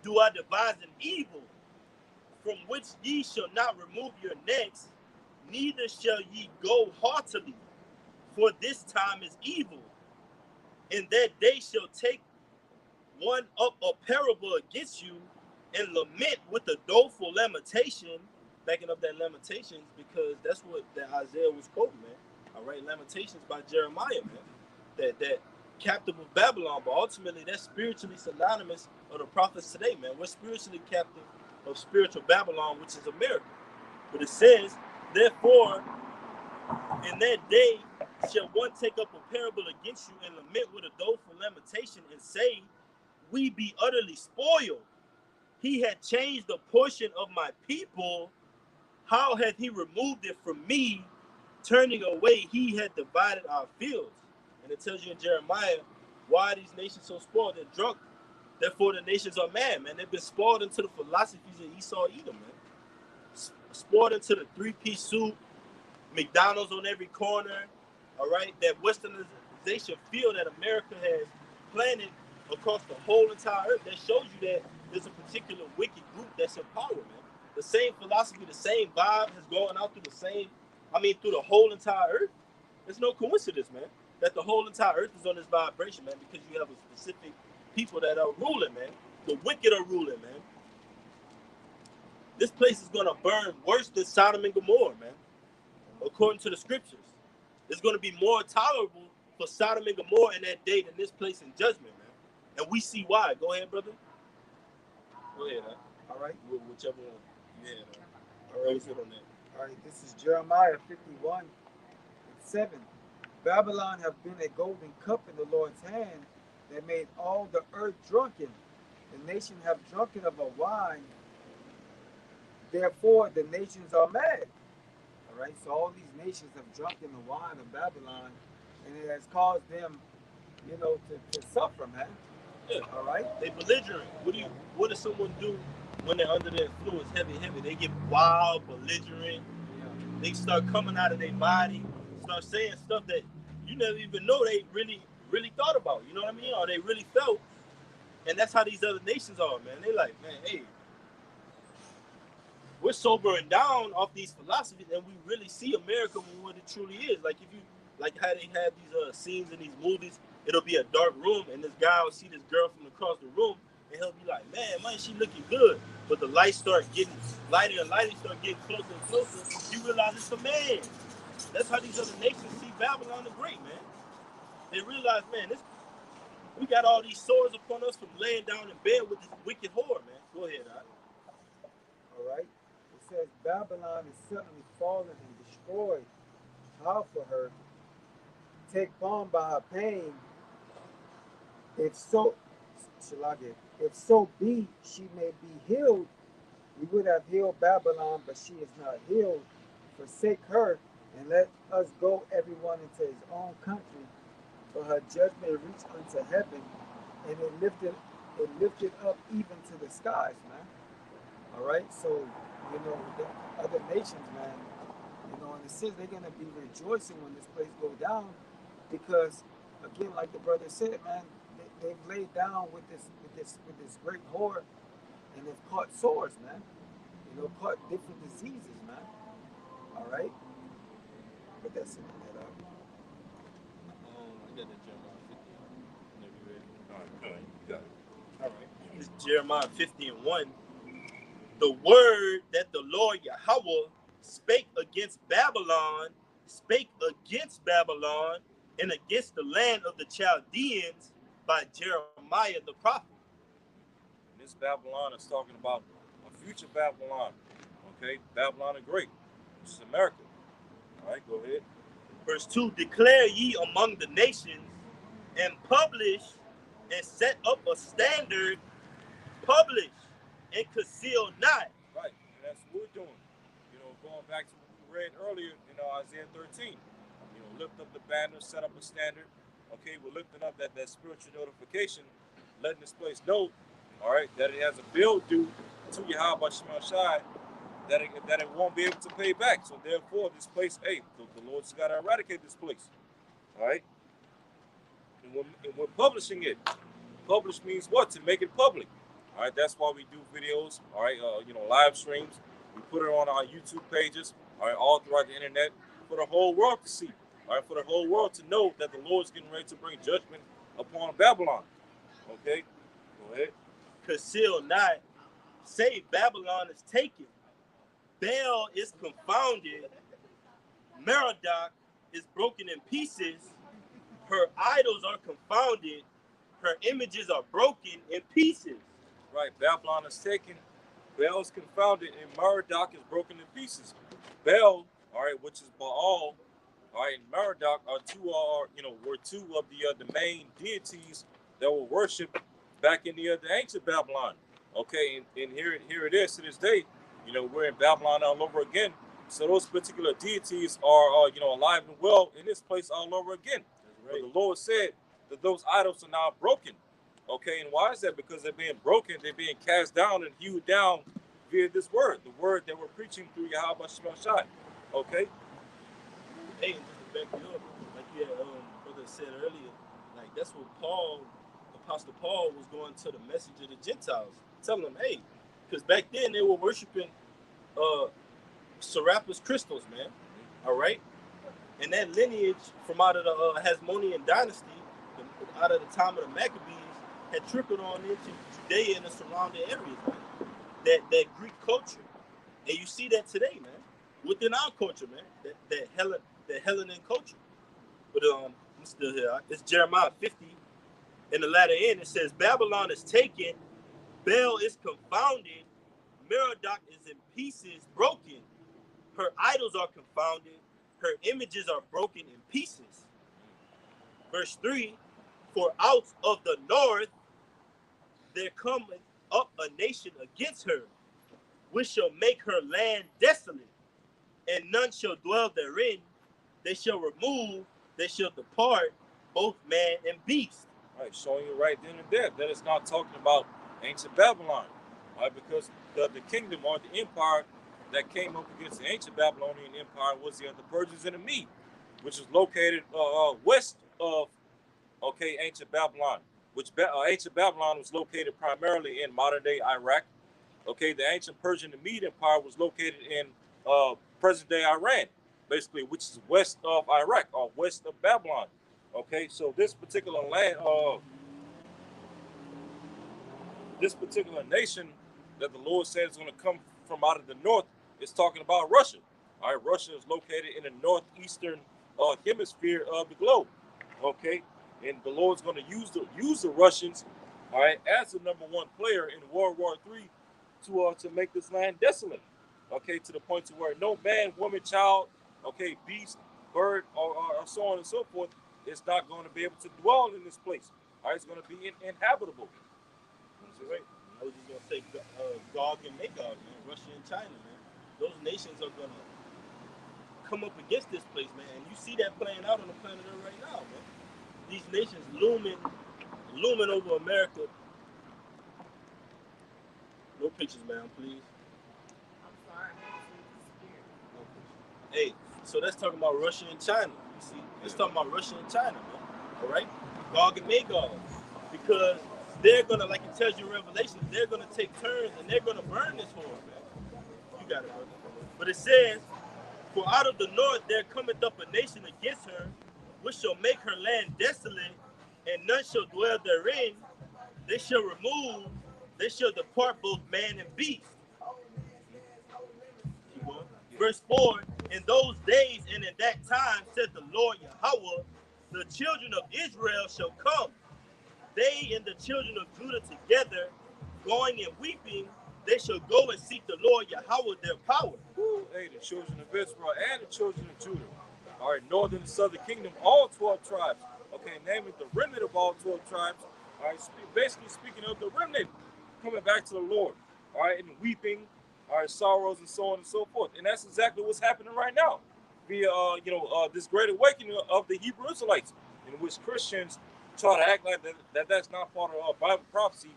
do I devise an evil, from which ye shall not remove your necks, neither shall ye go haughtily, for this time is evil. And that day shall take one up a parable against you, and lament with a doleful lamentation, backing up that Lamentations, because that's what that Isaiah was quoting, man. All right, Lamentations by Jeremiah, man. That captive of Babylon, but ultimately that's spiritually synonymous of the prophets today, man. We're spiritually captive of spiritual Babylon, which is America. But it says, therefore, in that day shall one take up a parable against you, and lament with a doleful lamentation, and say, we be utterly spoiled. He had changed the portion of my people. How hath he removed it from me? Turning away, he had divided our fields. And it tells you in Jeremiah, why are these nations so spoiled? They're drunk. Therefore, the nations are mad, man. They've been spoiled into the philosophies of Esau, Edom, man. Spoiled into the three-piece suit, McDonald's on every corner, all right? That westernization field that America has planted across the whole entire earth, that shows you that there's a particular wicked group that's in power, man. The same philosophy, the same vibe has gone out through through the whole entire earth. There's no coincidence, man, that the whole entire earth is on this vibration, man, because you have a specific people that are ruling, man. The wicked are ruling, man. This place is going to burn worse than Sodom and Gomorrah, man, according to the scriptures. It's going to be more tolerable for Sodom and Gomorrah in that day than this place in judgment, man. And we see why. Go ahead, brother. Go ahead, huh? All right. Whichever one. Yeah. All right. On that. All right. This is Jeremiah 51:7. Babylon have been a golden cup in the Lord's hand that made all the earth drunken. The nation have drunken of a wine. Therefore, the nations are mad. All right. So all these nations have drunken the wine of Babylon, and it has caused them, to suffer, man. Yeah. All right. They belligerent. What does someone do when they're under the influence, heavy? They get wild, belligerent. Yeah. They start coming out of their body, start saying stuff that you never even know they really, really thought about. You know what I mean? Or they really felt. And that's how these other nations are, man. They like, man, hey, we're sobering down off these philosophies, and we really see America for what it truly is. Like how they have these scenes in these movies, it'll be a dark room, and this guy will see this girl from across the room, and he'll be like, man, she looking good. But the lights start getting lighter and lighter, start getting closer and closer. You realize it's a man. That's how these other nations see Babylon the Great, man. They realize, man, we got all these swords upon us from laying down in bed with this wicked whore, man. Go ahead, All right. It says Babylon is suddenly fallen and destroyed. How for her? Take balm by her pain. If so be she may be healed, we would have healed Babylon, but she is not healed. Forsake her, and let us go everyone into his own country. For her judgment reached unto heaven, and it lifted up even to the skies, man. All right, so the other nations, man, and it says they're gonna be rejoicing when this place go down, because again, like the brother said, man, they've laid down with this great whore, and they've caught sores, man. Caught different diseases, man. All right, but that's it. I got that Jeremiah 50. Whenever you're ready. All right, you got it. All right. It's Jeremiah 50:1. The word that the Lord Yahweh spake against Babylon, and against the land of the Chaldeans by Jeremiah the prophet. And this Babylon is talking about a future Babylon. Okay, Babylon the Great, which is America. All right, go ahead. Verse 2, declare ye among the nations, and publish and set up a standard, publish and conceal not. Right, and that's what we're doing. You know, going back to what we read earlier in Isaiah 13. You know, lift up the banner, set up a standard. Okay, we're lifting up that spiritual notification, letting this place know, all right, that it has a bill due to Yahweh Shema Shai that it won't be able to pay back. So therefore, this place, hey, the Lord's got to eradicate this place. All right? And we're publishing it. Publish means what? To make it public. All right, that's why we do videos, all right, live streams. We put it on our YouTube pages, all right, all throughout the internet for the whole world to see, all right, for the whole world to know that the Lord's getting ready to bring judgment upon Babylon. Okay, go ahead. Conceal not, say Babylon is taken. Baal is confounded. Merodach is broken in pieces. Her idols are confounded. Her images are broken in pieces. Right, Babylon is taken. Baal is confounded, and Merodach is broken in pieces. Baal, all right, which is Baal, all right, and Merodach were two of the main deities that were worshipped back in the ancient Babylon. Okay, and here it is to this day. You know, we're in Babylon all over again. So those particular deities are, alive and well in this place all over again. Right. But the Lord said that those idols are now broken. Okay, and why is that? Because they're being broken, they're being cast down and hewed down via this word, the word that we're preaching through Yahweh Shema Shai. Okay? Hey, and just to back you up, like you had brother said earlier, like that's what Apostle Paul was going to the message of the Gentiles, telling them, hey, because back then they were worshiping Serapis crystals, man. All right? And that lineage from out of the Hasmonean dynasty, out of the time of the Maccabees, had trickled on into Judea and the surrounding areas, man. That Greek culture. And you see that today, man. Within our culture, man. That Hellenic culture. But I'm still here. It's Jeremiah 50. In the latter end, it says, Babylon is taken, Baal is confounded, Merodach is in pieces, broken. Her idols are confounded, her images are broken in pieces. Verse 3, for out of the north there cometh up a nation against her, which shall make her land desolate, and none shall dwell therein. They shall remove, they shall depart, both man and beast. Right, showing you right then and there that it's not talking about ancient Babylon, right? Because the kingdom or the empire that came up against the ancient Babylonian empire was the Persians and the Mede, which is located west of ancient Babylon. Which ancient Babylon was located primarily in modern day Iraq. Okay, the ancient Persian and Mede empire was located in present day Iran, basically, which is west of Iraq or west of Babylon. Okay, so this particular land, this particular nation that the Lord said is going to come from out of the north is talking about Russia. All right, Russia is located in the northeastern hemisphere of the globe. Okay, and the Lord's going to use the Russians, all right, as the number one player in World War III to make this land desolate. Okay, to the point to where no man, woman, child, okay, beast, bird, or so on and so forth is not going to be able to dwell in this place. All right, it's going to be inhabitable. Right. I was just gonna say Gog and Magog, man, Russia and China, man. Those nations are gonna come up against this place, man. And you see that playing out on the planet Earth right now, man. These nations looming over America. No pictures, man, please. I'm sorry. Hey, so that's talking about Russia and China. You see, it's talking about Russia and China, man. All right, Gog and Magog, because they're gonna, like it tells you in Revelation, they're gonna take turns and they're gonna burn this whore, man. You got it, brother. But it says, for out of the north there cometh up a nation against her, which shall make her land desolate, and none shall dwell therein. They shall remove, they shall depart both man and beast. Keep going. Verse 4, in those days and in that time, said the Lord Yahweh, the children of Israel shall come, they and the children of Judah together, going and weeping, they shall go and seek the Lord Yahweh their power. Woo. Hey, the children of Israel and the children of Judah. All right, northern and southern kingdom, all 12 tribes. Okay, namely the remnant of all 12 tribes. All right, basically speaking of the remnant coming back to the Lord. All right, and weeping, all right, sorrows and so on and so forth. And that's exactly what's happening right now via, this great awakening of the Hebrew Israelites, in which Christians try to act like that's not part of Bible prophecy.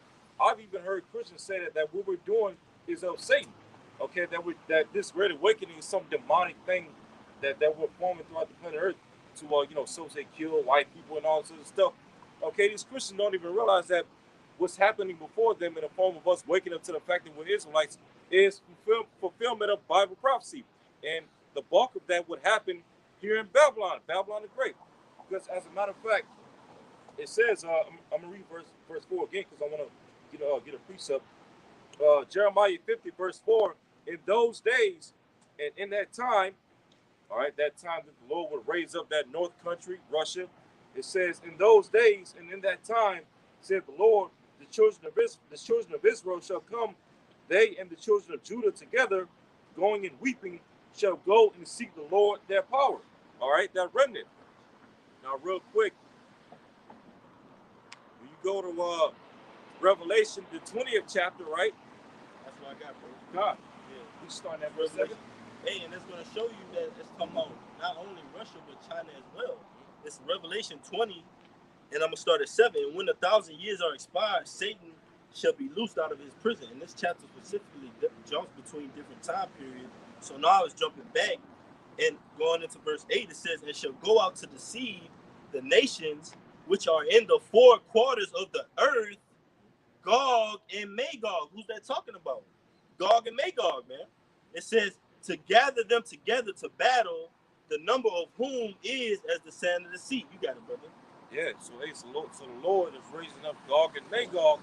I've even heard Christians say that what we're doing is of Satan. Okay, that this great awakening is some demonic thing that we're forming throughout the planet Earth to so say kill white people and all sorts of stuff. Okay, these Christians don't even realize that what's happening before them in the form of us waking up to the fact that we're Israelites is fulfillment of Bible prophecy, and the bulk of that would happen here in Babylon the Great. Because as a matter of fact, it says, I'm gonna read verse 4 again because I want to get a precept. Jeremiah 50 verse 4. In those days and in that time, all right, that time that the Lord would raise up that north country, Russia. It says, in those days and in that time, said the Lord, the children of Israel shall come, they and the children of Judah together, going and weeping, shall go and seek the Lord their power. All right, that remnant. Now, real quick, when you go to Revelation, the 20th chapter, right? That's what I got, bro. God, Yeah. we start at verse 7. Hey, and it's going to show you that it's talking about not only Russia, but China as well. It's Revelation 20, and I'm going to start at 7. And when 1,000 years are expired, Satan shall be loosed out of his prison. And this chapter specifically jumps between different time periods. So now it's jumping back and going into verse 8. It says, and shall go out to deceive the nations which are in the four quarters of the earth, Gog and Magog. Who's that talking about? Gog and Magog, man. It says, to gather them together to battle, the number of whom is as the sand of the sea. You got it, brother. Yeah, so the Lord is raising up Gog and Magog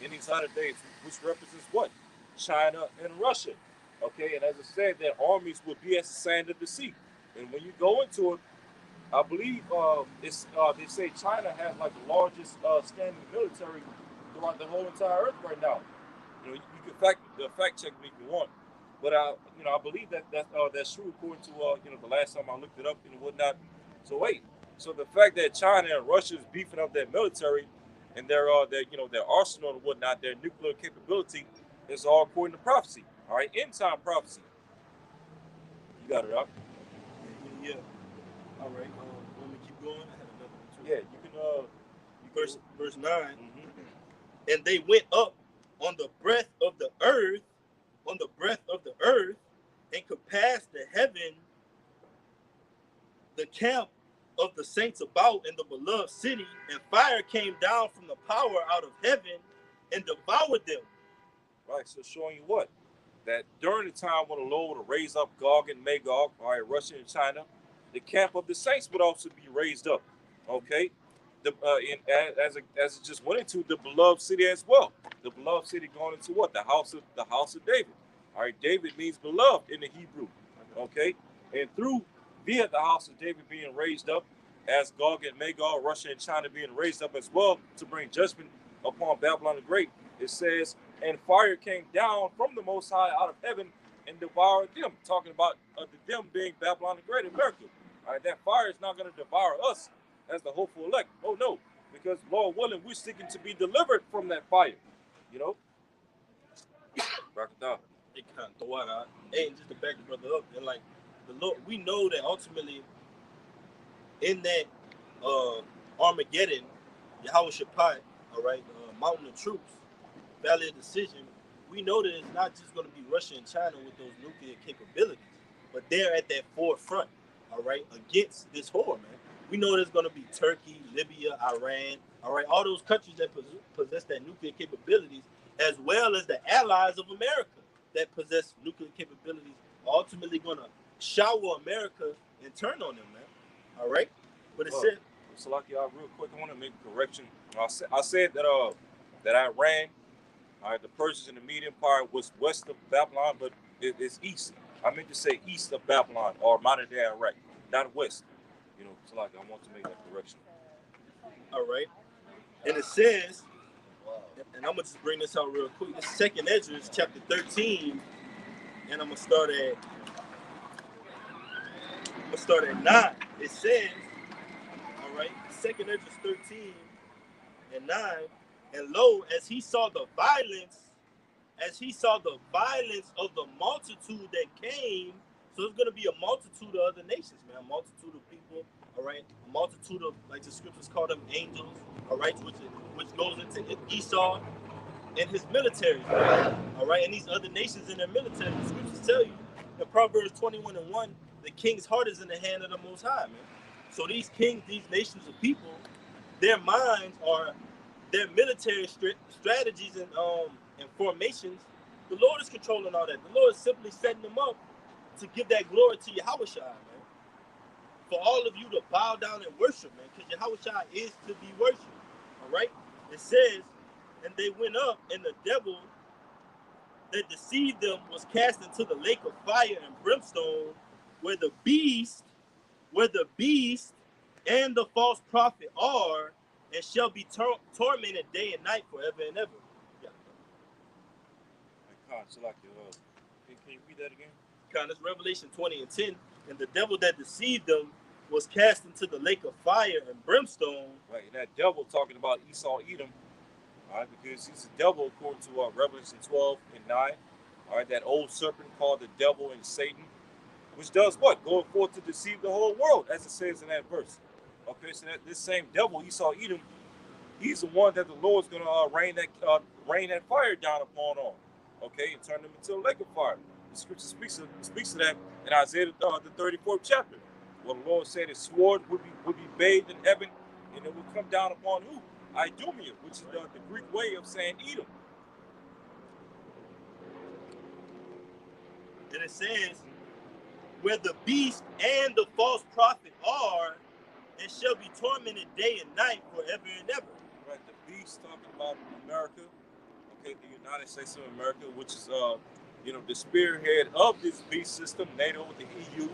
in these 100 days, which represents what? China and Russia. Okay, and as I said, their armies will be as the sand of the sea. And when you go into it, I believe they say China has like the largest standing military throughout the whole entire earth right now. You can fact check me if you want, but I believe that's true according to the last time I looked it up and whatnot. So wait, so the fact that China and Russia is beefing up their military and their arsenal and whatnot, their nuclear capability, is all according to prophecy. All right, end time prophecy. You got it up. Yeah. All right. Let me keep going. I had another one too. Yeah, you can. Verse 9. Mm-hmm. And they went up on the breadth of the earth, and compassed the heaven, the camp of the saints about in the beloved city, and fire came down from the power out of heaven and devoured them. Right, so showing you what? That during the time when the Lord would raise up Gog and Magog, all right, Russia and China, the camp of the saints would also be raised up. Okay, as it just went into the beloved city as well. The beloved city going into what? The house of David. All right, David means beloved in the Hebrew. Okay, and via the house of David being raised up, as Gog and Magog, Russia and China being raised up as well to bring judgment upon Babylon the Great. It says, and fire came down from the Most High out of heaven and devoured them. Talking about them being Babylon the Great, America. All right, that fire is not going to devour us as the hopeful elect. Oh no, because Lord willing, we're seeking to be delivered from that fire. Rock it down. They kind of throw out. And just to back the brother up, and like the Lord, we know that ultimately in that Armageddon, Yahweh Shaphat, all right, mountain of troops, valley of decision, we know that it's not just going to be Russia and China with those nuclear capabilities, but they're at that forefront, all right, against this horror, man. We know there's going to be Turkey, Libya, Iran, all right, all those countries that possess that nuclear capabilities, as well as the allies of America that possess nuclear capabilities, are ultimately going to shower America and turn on them, man. All right? But it said... Salaki, real quick, I want to make a correction. I said that Iran, all right, the Persians and the Median Empire was west of Babylon, but it's east. I meant to say east of Babylon or modern day Iraq, not west. So like I want to make that correction. All right. And it says, and I'm gonna just bring this out real quick. This Second Ezra, chapter 13, and I'm gonna start at 9. It says, all right, Second Ezra 13 and 9, and lo, as he saw the violence of the multitude that came, so it's gonna be a multitude of other nations, man, a multitude of people, all right, a multitude of, like the scriptures call them angels, all right, which goes into Esau and his military, all right, and these other nations in their military. The scriptures tell you in Proverbs 21 and 1, the king's heart is in the hand of the Most High, man. So these kings, these nations of people, their minds are their military strategies and formations. The Lord is controlling all that. The Lord is simply setting them up to give that glory to Yahushua, man. For all of you to bow down and worship, man, because Yahushua is to be worshipped. All right? It says, and they went up, and the devil that deceived them was cast into the lake of fire and brimstone, where the beast and the false prophet are, and shall be tormented day and night forever and ever. Yeah. Can you read that again? That's Revelation 20 and 10. And the devil that deceived them was cast into the lake of fire and brimstone. Right, and that devil talking about Esau, Edom, all right, because he's a devil according to Revelation 12 and 9. All right, that old serpent called the devil and Satan, which does what? Going forth to deceive the whole world, as it says in that verse. Okay, so this same devil, Esau, Edom, he's the one that the Lord's going to rain that fire down upon on. Okay, and turn them into a lake of fire. The scripture speaks of that in Isaiah the 34th chapter, where the Lord said his sword would be bathed in heaven, and it would come down upon who? Idumea, which is the Greek way of saying Edom. And it says, where the beast and the false prophet are, and shall be tormented day and night forever and ever. Right, the beast talking about America, okay, the United States of America, which is the spearhead of this beast system, NATO with the EU.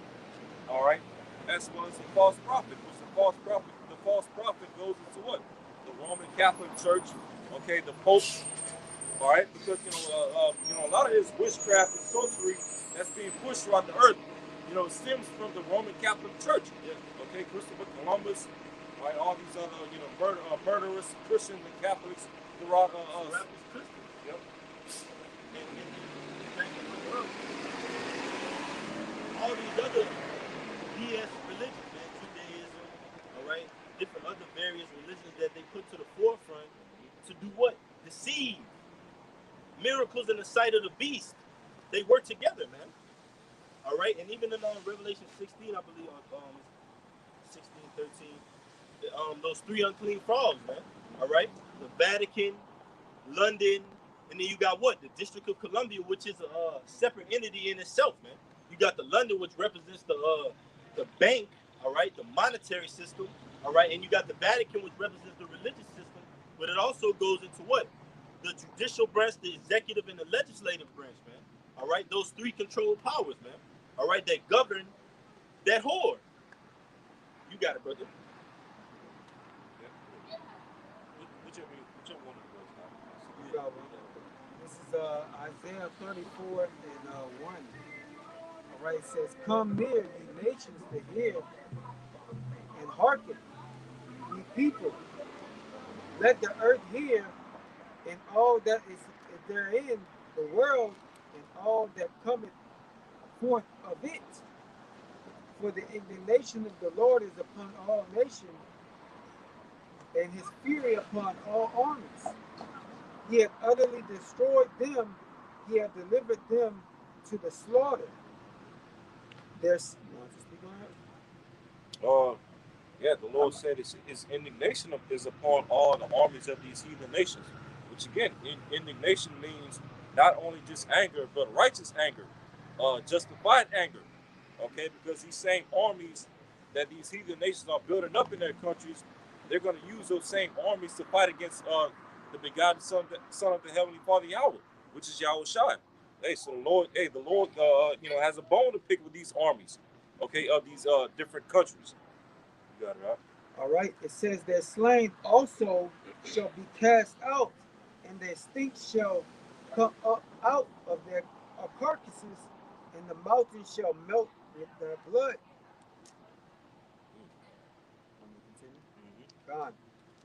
All right, as well as the false prophet. Which the false prophet goes into what? The Roman Catholic Church, okay, the Pope. All right, because a lot of this witchcraft and sorcery that's being pushed throughout the earth, stems from the Roman Catholic Church. Yeah. Okay, Christopher Columbus, right, all these other murderous Christians and Catholics throughout us. Yep. All these other BS religions, man, Judaism, all right, different other various religions that they put to the forefront to do what? Deceive. Miracles in the sight of the beast. They work together, man. All right, and even in Revelation 16, I believe, 16, 13, those 3 unclean frogs, man. All right, the Vatican, London, and then you got what? The District of Columbia, which is a separate entity in itself, man. You got the London, which represents the bank, all right, the monetary system, all right, and you got the Vatican, which represents the religious system, but it also goes into what? The judicial branch, the executive, and the legislative branch, man. All right, those 3 control powers, man. All right, that govern that whore. You got it, brother. Yeah. Whichever one of those. You got one. This is Isaiah 34 and 1. All right, it says, "Come near, ye nations, to hear, and hearken, ye people. Let the earth hear, and all that is therein, the world, and all that cometh forth of it. For the indignation of the Lord is upon all nations, and his fury upon all armies. He hath utterly destroyed them, he hath delivered them to the slaughter." There's, you want to speak on that? Yeah, the Lord said his indignation is upon all the armies of these heathen nations. Which again, indignation means not only just anger, but righteous anger, justified anger. Okay, because these same armies that these heathen nations are building up in their countries, they're going to use those same armies to fight against the begotten Son of the Heavenly Father Yahweh, which is Yahushua. Hey, so the Lord, has a bone to pick with these armies, okay, of these different countries. You got it right. All right. It says their slain also shall be cast out, and their stink shall come up out of their carcasses, and the mountains shall melt with their blood. Want me to continue? God.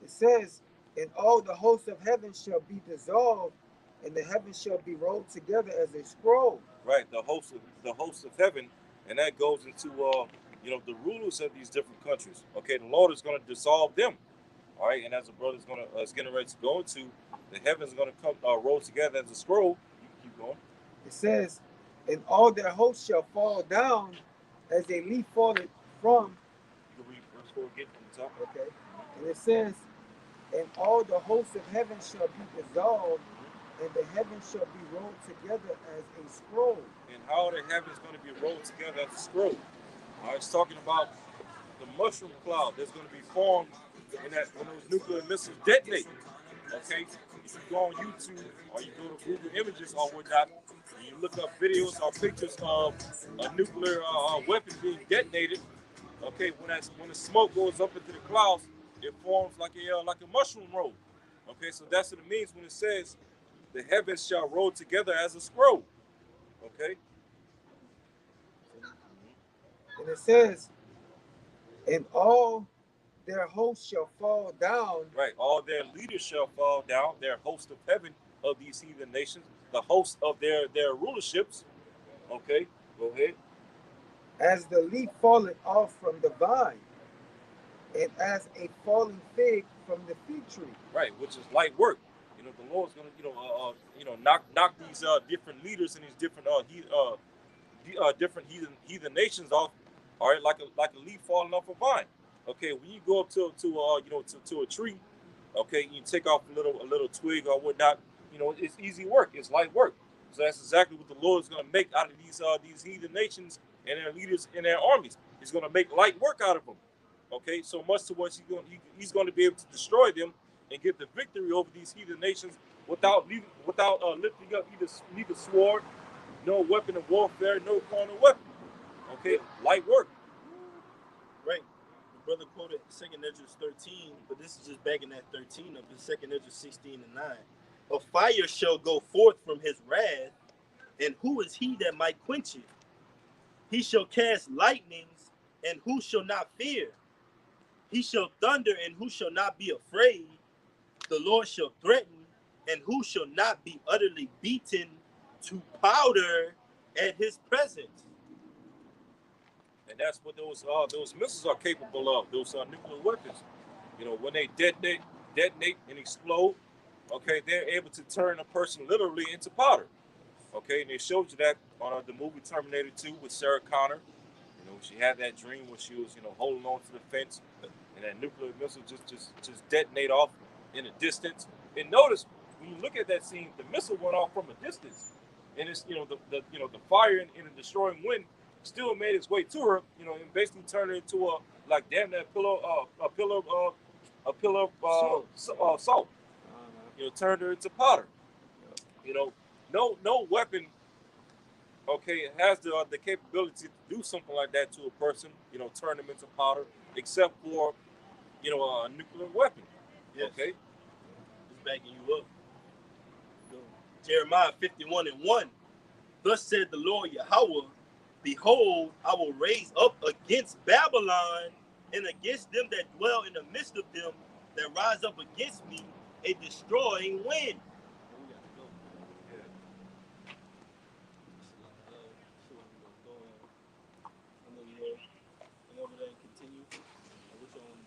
It says, and all the hosts of heaven shall be dissolved, and the heavens shall be rolled together as a scroll. Right, the host of heaven, and that goes into the rulers of these different countries. Okay, the Lord is going to dissolve them. All right, and as the brother's going to is getting ready to go into, the heavens are going to come roll together as a scroll. You can keep going. It says, and all their hosts shall fall down as a leaf falleth from. You can read verse 4 again from the top. Okay. And it says, and all the hosts of heaven shall be dissolved, and the heavens shall be rolled together as a scroll. And how are the heavens going to be rolled together as a scroll? All right, it's talking about the mushroom cloud that's going to be formed when those nuclear missiles detonate. Okay, if you go on YouTube or you go to Google Images or whatnot, and you look up videos or pictures of a nuclear weapon being detonated. Okay, when the smoke goes up into the clouds, it forms like a mushroom roll. Okay, so that's what it means when it says the heavens shall roll together as a scroll. Okay. And it says, and all their hosts shall fall down. Right. All their leaders shall fall down. Their host of heaven of these heathen nations, the host of their rulerships. Okay. Go ahead. As the leaf falleth off from the vine, and as a falling fig from the fig tree. Right, which is light work. The Lord's gonna knock these different leaders and these different different heathen nations off. All right, like a leaf falling off a vine. Okay, when you go up to a tree, okay, you take off a little twig or whatnot. It's easy work. It's light work. So that's exactly what the Lord is going to make out of these heathen nations and their leaders and their armies. He's going to make light work out of them. Okay, so much to what he's going to be able to destroy them and get the victory over these heathen nations without lifting up neither sword, no weapon of warfare, no carnal weapon. Okay, light work. Right. The brother quoted 2nd Ezra 13, but this is just back in that 13 of the 2nd Ezra 16 and 9. A fire shall go forth from his wrath, and who is he that might quench it? He shall cast lightnings, and who shall not fear? He shall thunder, and who shall not be afraid? The Lord shall threaten, and who shall not be utterly beaten to powder at his presence? And that's what those missiles are capable of. Those nuclear weapons. When they detonate and explode, okay, they're able to turn a person literally into powder. Okay, and they showed you that on the movie Terminator 2 with Sarah Connor. She had that dream where she was, holding on to the fence, and that nuclear missile just detonate off in a distance. And notice when you look at that scene, the missile went off from a distance, and it's the fire and the destroying wind still made its way to her, and basically turned her into a like damn that a pillar of salt. Turned her into powder. No weapon, okay, has the capability to do something like that to a person, turn them into powder, except for a nuclear weapon. Yes. Okay. It's backing you up. Jeremiah 51 and 1. Thus said the Lord Yahweh, behold, I will raise up against Babylon and against them that dwell in the midst of them that rise up against me a destroying wind.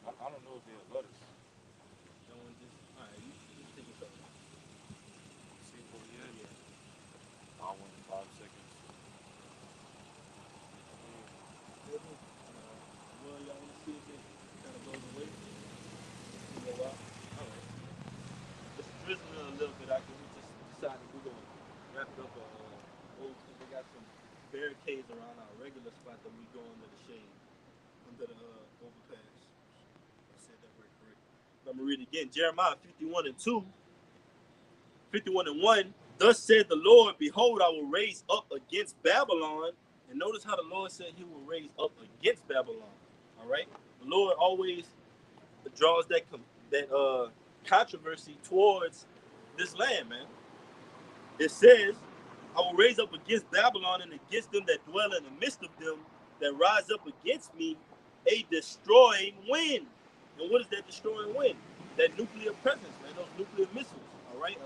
I don't know if they'll let us. See where we at? Yeah. I want 5 seconds. Well, y'all want to see if it kind of goes away? You know why? All right. It's drizzling a little bit. We just decided we're going to wrap it up. They got some barricades around our regular spot that we go under the shade, under the overpass. I said that right correct. I'm going to read it again. Jeremiah 51 and 2, 51 and 1. Thus said the Lord, behold, I will raise up against Babylon. And notice how the Lord said he will raise up against Babylon. All right? The Lord always draws that controversy towards this land, man. It says, I will raise up against Babylon and against them that dwell in the midst of them that rise up against me a destroying wind. And what is that destroying wind? That nuclear presence, man, those nuclear missiles, all right?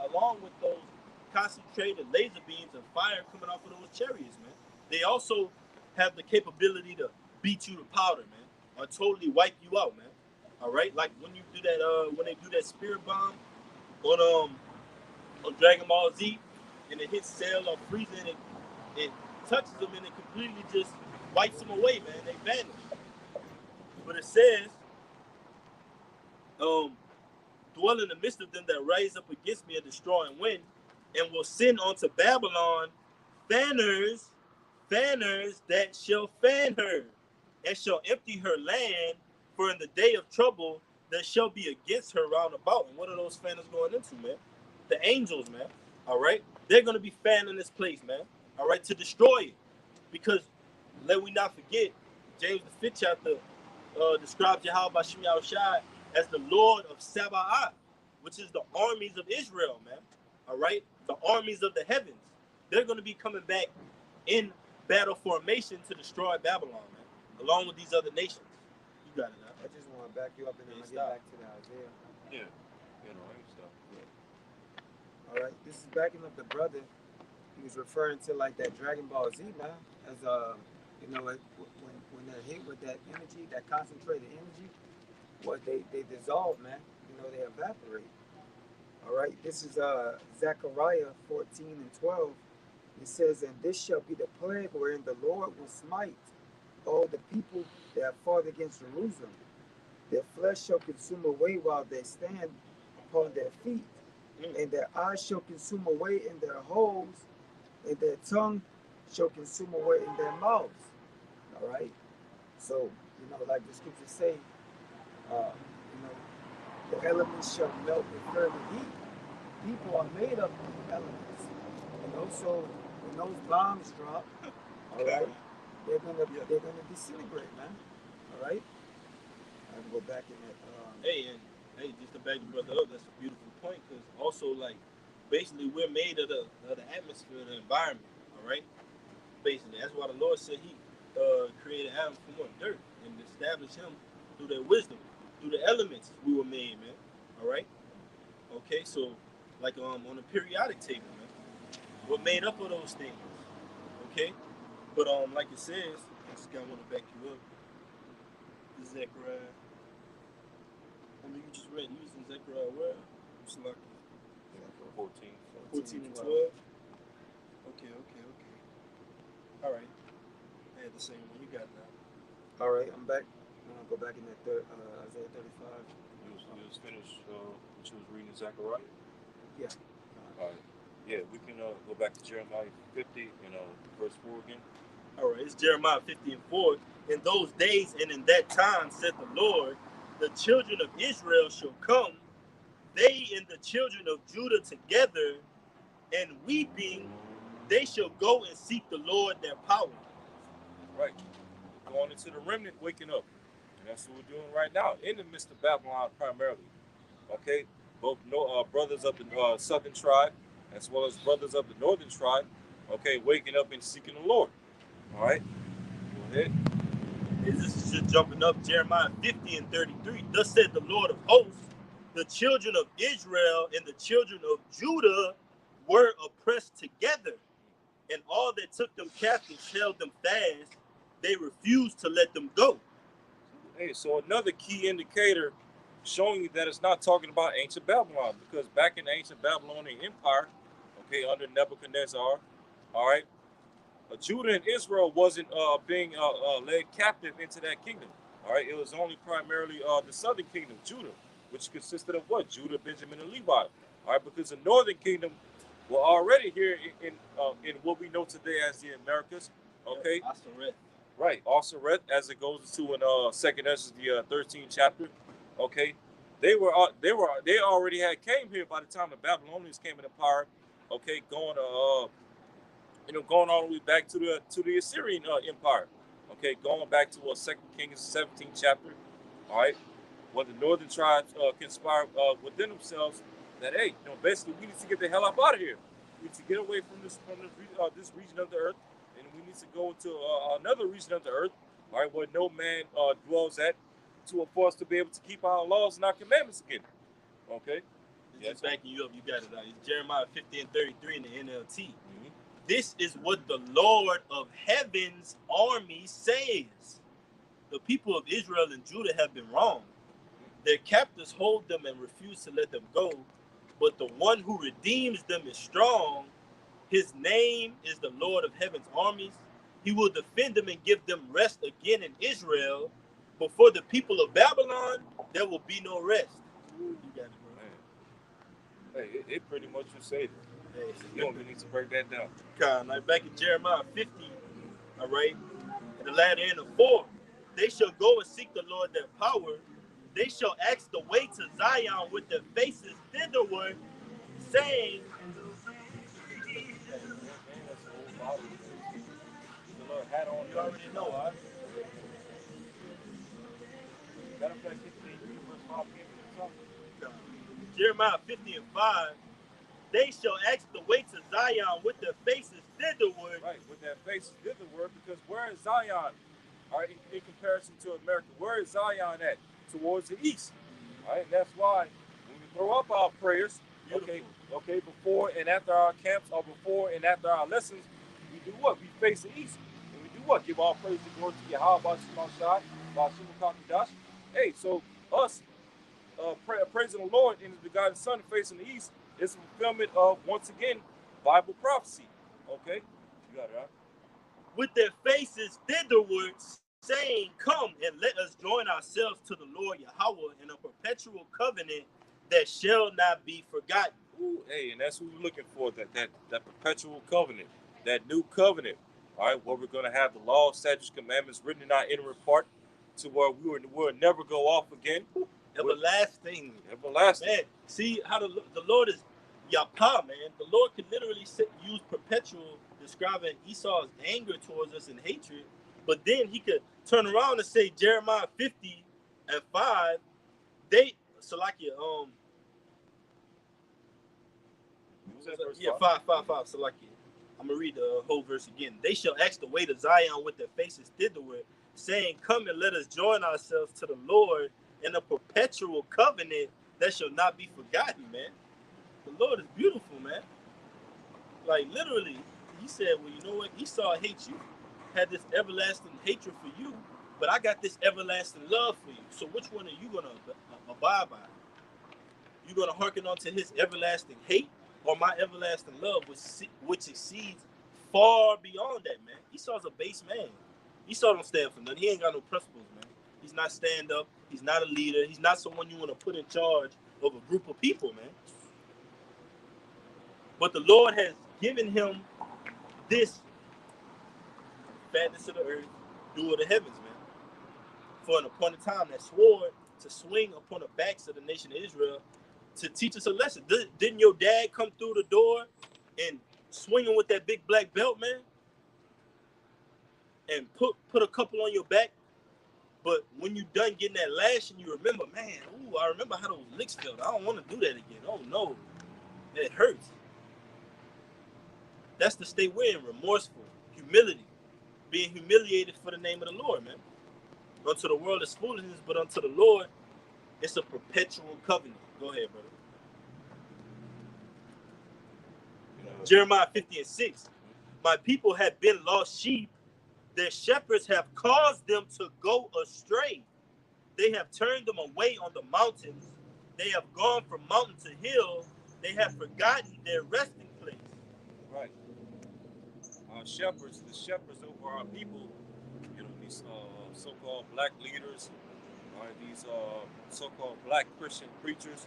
Along with those concentrated laser beams and fire coming off of those chariots, man. They also have the capability to beat you to powder, man, or totally wipe you out, man. All right? Like when you do that, when they do that spirit bomb on Dragon Ball Z, and it hits Cell or Frieza, and it touches them, and it completely just wipes them away, man. They vanish. But it says, dwell in the midst of them that rise up against me a destroying wind, and will send unto Babylon fanners that shall fan her, and shall empty her land, for in the day of trouble there shall be against her round about. And what are those fanners going into, man? The angels, man. All right? They're going to be fanning this place, man. All right? To destroy it. Because, let we not forget, James the 5th chapter describes Yahweh Bashim Yahushai as the Lord of Sabaoth, which is the armies of Israel, man. All right? The armies of the heavens. They're going to be coming back in battle formation to destroy Babylon, man, along with these other nations. You got it, huh? I just want to back you up and then I'll get back to the Isaiah. Yeah. You know, stuff. Yeah. All right. This is backing up the brother. He was referring to like that Dragon Ball Z, man, as you know, when they're hit with that energy, that concentrated energy, what they dissolve, man. You know, they evaporate. All right. This is Zechariah 14:12. It says, and this shall be the plague wherein the Lord will smite all the people that have fought against Jerusalem. Their flesh shall consume away while they stand upon their feet, and their eyes shall consume away in their holes, and their tongue shall consume away in their mouths. All right. So, you know, like the scriptures say, you know, the elements shall melt with fervent heat. People are made of elements. You know, so when those bombs drop, all right, they're gonna disintegrate, man. All right. I can go back in that. Hey, just to back your brother up, that's a beautiful point, because also, like, basically we're made of the atmosphere, the environment. All right. Basically, that's why the Lord said He created Adam from what, dirt, and established him through their wisdom, through the elements we were made, man. All right. Okay, so like on the periodic table, man, we're made up of those things. Okay, but like it says, I just gotta want to back you up. Zechariah. I mean, you just read using Zechariah where? It's like 14 and 12. Okay. All right. I had the same one. You got it now. All right, I'm back. I'm gonna go back in that Isaiah 35. You was finished what you was reading Zechariah? Yeah. All right. Yeah, we can go back to Jeremiah 50 and verse 4 again. All right, it's Jeremiah 50 and 4. In those days and in that time, said the Lord, the children of Israel shall come, they and the children of Judah together, and weeping, they shall go and seek the Lord their power. Right. Going into the remnant, waking up. And that's what we're doing right now, in the midst of Babylon primarily. Okay? Both brothers of the southern tribe, as well as brothers of the northern tribe, okay, waking up and seeking the Lord. All right? Go ahead. This is just jumping up, Jeremiah 50 and 33. Thus said the Lord of hosts, the children of Israel and the children of Judah were oppressed together, and all that took them captives held them fast. They refused to let them go. Hey, so another key indicator showing you that it's not talking about ancient Babylon, because back in the ancient Babylonian Empire, okay, under Nebuchadnezzar, all right, Judah and Israel wasn't being led captive into that kingdom. All right, it was only primarily the southern kingdom, Judah, which consisted of what? Judah, Benjamin, and Levi. All right, because the northern kingdom were already here in what we know today as the Americas. Okay, Asareth. Right, Asareth, as it goes into in Second Ezra, the 13th chapter. Okay, they already had came here by the time the Babylonians came into power, Okay, going all the way back to the Assyrian Empire. Okay, going back to 2 Kings 17th chapter. All right, where the northern tribes conspire within themselves that, hey, basically we need to get the hell up out of here. We need to get away from this this region of the earth, and we need to go to another region of the earth, all right, where no man dwells at, for us to be able to keep our laws and our commandments again. Okay. Just backing you up, you got it out. It's Jeremiah 50 and 33 in the NLT. Mm-hmm. This is what the Lord of heaven's army says. The people of Israel and Judah have been wrong. Their captors hold them and refuse to let them go. But the one who redeems them is strong. His name is the Lord of heaven's armies. He will defend them and give them rest again in Israel. But for the people of Babylon, there will be no rest. You got it, bro. Hey, it pretty much will say that. Hey, you don't even need to break that down. Like back in Jeremiah 50, all right, in the latter end of 4, they shall go and seek the Lord their power. They shall ask the way to Zion with their faces thitherward, saying, you already know, huh? Jeremiah 50 and 5, they shall ask the way to Zion with their faces thitherward. Right, with their faces thitherward, because where is Zion? All right, in comparison to America, where is Zion at? Towards the east. All right, and that's why when we throw up our prayers, okay, before and after our camps, or before and after our lessons, we do what? We face the east. And we do what? Give all praise and glory to Yahweh, Shemashai, Bashim Kakadash. Hey, so us praising the Lord and the begotten Son facing the east is fulfillment of, once again, Bible prophecy. Okay? You got it, right? With their faces thitherward, saying, come and let us join ourselves to the Lord Yahweh in a perpetual covenant that shall not be forgotten. Ooh, hey, and that's what we're looking for, that perpetual covenant, that new covenant, all right, where we're going to have the law, statutes, commandments written in our inner part to where we'll never go off again. Everlasting. Man, see how the Lord is Yapa, man. The Lord can literally use perpetual, describing Esau's anger towards us and hatred, but then he could turn around and say Jeremiah 50 and 5, Salakia, yeah, 5, Salakia. I'm gonna read the whole verse again. They shall ask the way to Zion with their faces thitherward, saying, come and let us join ourselves to the Lord in a perpetual covenant that shall not be forgotten, man. The Lord is beautiful, man. Like, literally, he said, well, you know what? Esau hates you, had this everlasting hatred for you, but I got this everlasting love for you. So which one are you going to abide by? You going to hearken on to his everlasting hate or my everlasting love, which exceeds far beyond that, man? Esau's a base man. Esau don't stand for nothing. He ain't got no principles, man. He's not stand up. He's not a leader. He's not someone you want to put in charge of a group of people, man. But the Lord has given him this fatness of the earth, dew of the heavens, man. For an appointed time, that sword to swing upon the backs of the nation of Israel to teach us a lesson. Didn't your dad come through the door and swinging with that big black belt, man? And put a couple on your back? But when you done getting that lashing, you remember, man, ooh, I remember how those licks felt. I don't want to do that again. Oh, no. It hurts. That's the state we're in, remorseful, humility, being humiliated for the name of the Lord, man. Unto the world is foolishness, but unto the Lord, it's a perpetual covenant. Go ahead, brother. Jeremiah 50 and 6. My people have been lost sheep. Their shepherds have caused them to go astray. They have turned them away on the mountains. They have gone from mountain to hill. They have forgotten their resting place. Right. Our shepherds, the shepherds over our people, these so-called black leaders, these so-called black Christian preachers,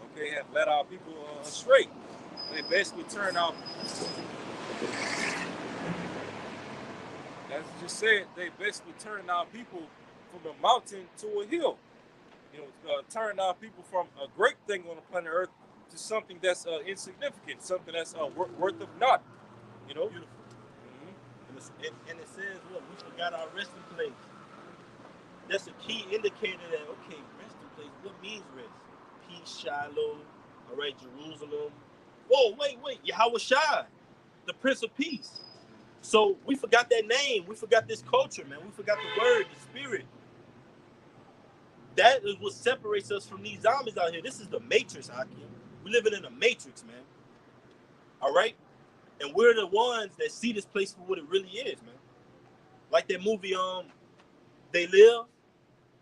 okay, have led our people astray. They basically turned out, as you just said, they basically turned our people from a mountain to a hill. Turned our people from a great thing on the planet Earth to something that's insignificant, something that's worth of naught. You know. Beautiful. And it says, look, we forgot our resting place. That's a key indicator that, okay, resting place, what means rest? Peace, Shiloh, all right, Jerusalem. Whoa, wait, Yahweh Shai, the Prince of Peace. So we forgot that name. We forgot this culture, man. We forgot the word, the spirit. That is what separates us from these zombies out here. This is the matrix, Hakim. We're living in a matrix, man. All right? And we're the ones that see this place for what it really is, man. Like that movie, They Live,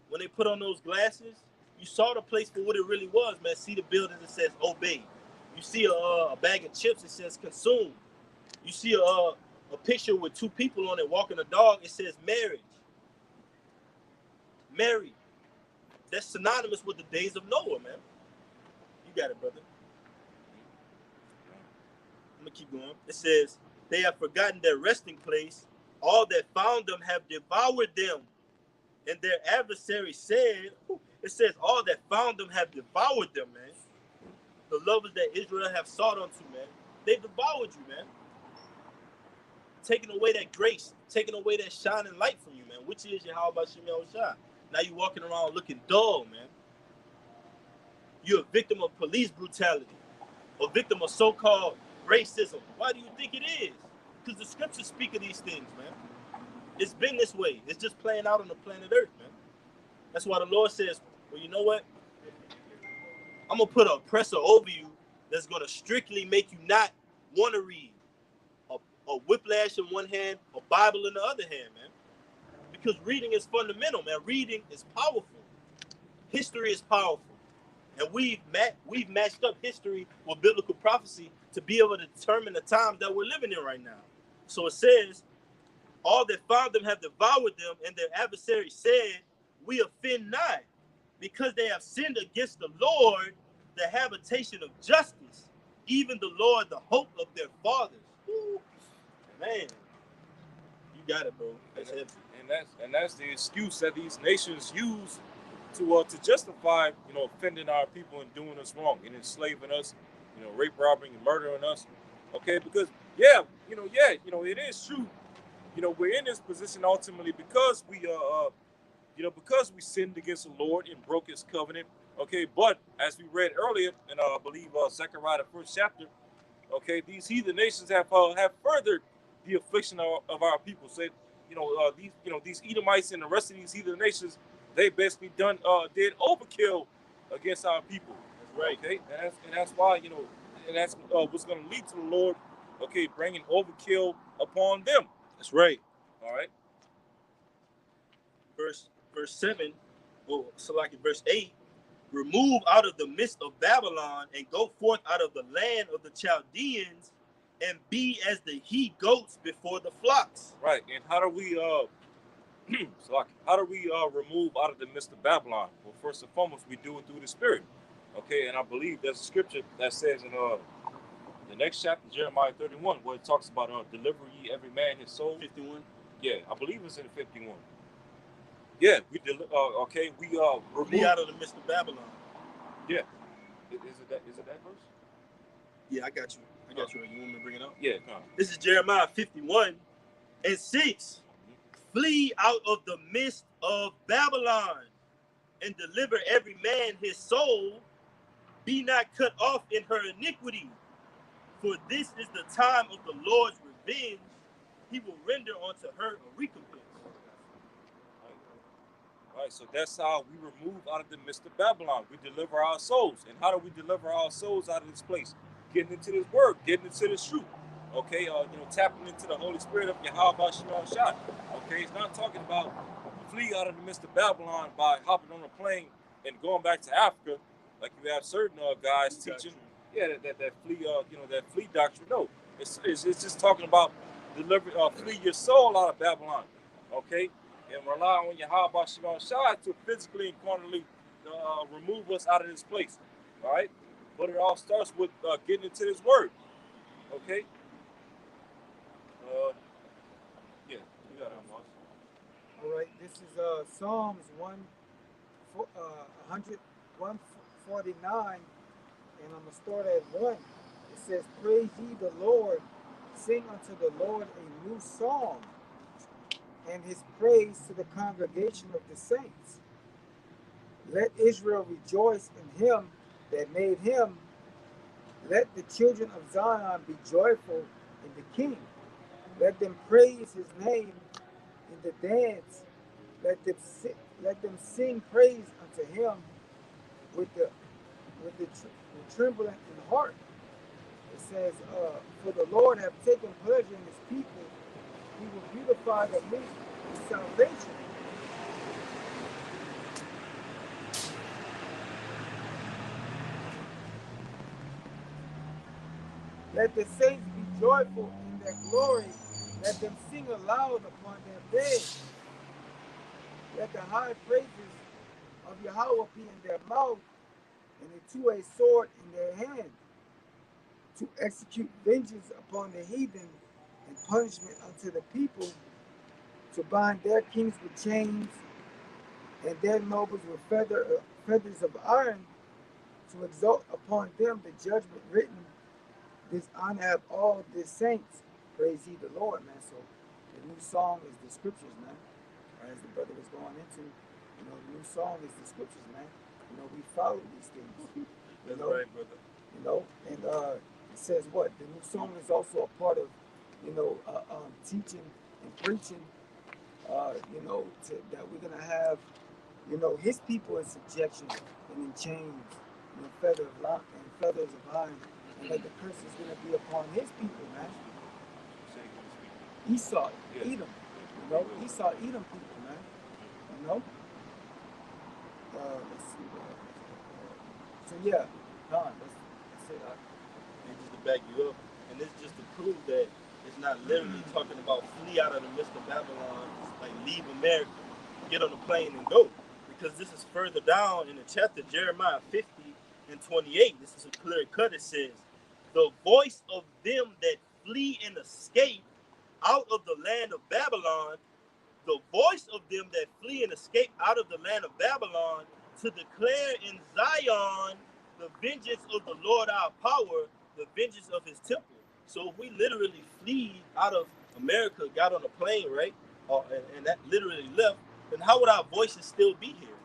when they put on those glasses, you saw the place for what it really was, man. See the building that says obey. You see a bag of chips that says consume. You see a picture with two people on it walking a dog, it says marriage. Married. That's synonymous with the days of Noah, man. You got it, brother. I'm going to keep going. It says, they have forgotten their resting place. All that found them have devoured them. And their adversary said, it says, all that found them have devoured them, man. The lovers that Israel have sought unto, man. They devoured you, man. Taking away that grace, taking away that shining light from you, man, which is Yahweh Bashem Yahushua. Now you're walking around looking dull, man. You're a victim of police brutality, a victim of so-called racism. Why do you think it is? Because the scriptures speak of these things, man. It's been this way. It's just playing out on the planet Earth, man. That's why the Lord says, well, you know what? I'm going to put an oppressor over you that's going to strictly make you not want to read. A whiplash in one hand, a Bible in the other hand, man. Because reading is fundamental, man. Reading is powerful. History is powerful. And we've matched up history with biblical prophecy to be able to determine the times that we're living in right now. So it says, all that found them have devoured them, and their adversary said, we offend not, because they have sinned against the Lord, the habitation of justice, even the Lord, the hope of their fathers. Woo. Man, you got it, bro. That's heavy. And that's the excuse that these nations use to justify, offending our people and doing us wrong and enslaving us, rape, robbing, and murdering us. Okay, because it is true. We're in this position ultimately because because we sinned against the Lord and broke His covenant. Okay, but as we read earlier in I believe Zechariah the first chapter, okay, these heathen nations have furthered the affliction of our people. Said, these Edomites and the rest of these heathen nations, they basically did overkill against our people. That's right. Okay, and that's why and that's what's going to lead to the Lord, okay, bringing overkill upon them. That's right. All right. Verse 7, or Salaki, verse 8. Remove out of the midst of Babylon and go forth out of the land of the Chaldeans and be as the he goats before the flocks. Right. And how do we remove out of the midst of Babylon? Well, first and foremost, we do it through the Spirit. Okay, and I believe there's a scripture that says in the next chapter, Jeremiah 31, where it talks about deliver ye every man his soul. 51. Yeah, I believe it's in 51. Yeah, we remove Flee out of the midst of Babylon. Yeah. Is it that verse? Yeah, I got you. You want me to bring it up? Yeah, come on. This is Jeremiah 51 and 6. Flee out of the midst of Babylon and deliver every man his soul. Be not cut off in her iniquity. For this is the time of the Lord's revenge. He will render unto her a recompense. Right, so that's how we remove out of the midst of Babylon. We deliver our souls. And how do we deliver our souls out of this place? Getting into this word, getting into this truth. Okay, tapping into the Holy Spirit of Yahweh Shema Shai. Okay, it's not talking about flee out of the midst of Babylon by hopping on a plane and going back to Africa, like you have certain guys teaching. Yeah, that flee, that flee doctrine. No, it's just talking about flee your soul out of Babylon. Okay. And rely on Yahweh Shema Shai to physically and carnally remove us out of this place. All right? But it all starts with getting into this word. Okay? Yeah, you got it, Amos. All right, this is Psalms 149 and I'm going to start at 1. It says, praise ye the Lord, sing unto the Lord a new song, and his praise to the congregation of the saints. Let Israel rejoice in him that made him. Let the children of Zion be joyful in the King. Let them praise his name in the dance. Let them sing praise unto him with the trembling in heart. It says, for the Lord hath taken pleasure in his people. He will beautify the meek with salvation. Let the saints be joyful in their glory. Let them sing aloud upon their beds. Let the high praises of Yahweh be in their mouth, and a two-edged sword in their hand, to execute vengeance upon the heathen and punishment unto the people, to bind their kings with chains and their nobles with feathers of iron, to exalt upon them the judgment written. This honor have all the saints. Praise ye the Lord, man. So the new song is the scriptures, man. As the brother was going into, the new song is the scriptures, man. We follow these things. That's right, brother. And it says what? The new song is also a part of, teaching and preaching, that we're going to have, his people in subjection and in chains, feathers of iron, and that the curse is going to be upon his people, man. Esau, Edom, Esau, Edom people, man. Let's see. So yeah, Don, that's it. And just to back you up, and it's just to prove that it's not literally talking about flee out of the midst of Babylon, like leave America, get on a plane and go. Because this is further down in the chapter, Jeremiah 50 and 28. This is a clear cut. It says, the voice of them that flee and escape out of the land of Babylon, the voice of them that flee and escape out of the land of Babylon, to declare in Zion the vengeance of the Lord our power, the vengeance of his temple. So if we literally flee out of America, got on a plane, right, and that literally left, then how would our voices still be here?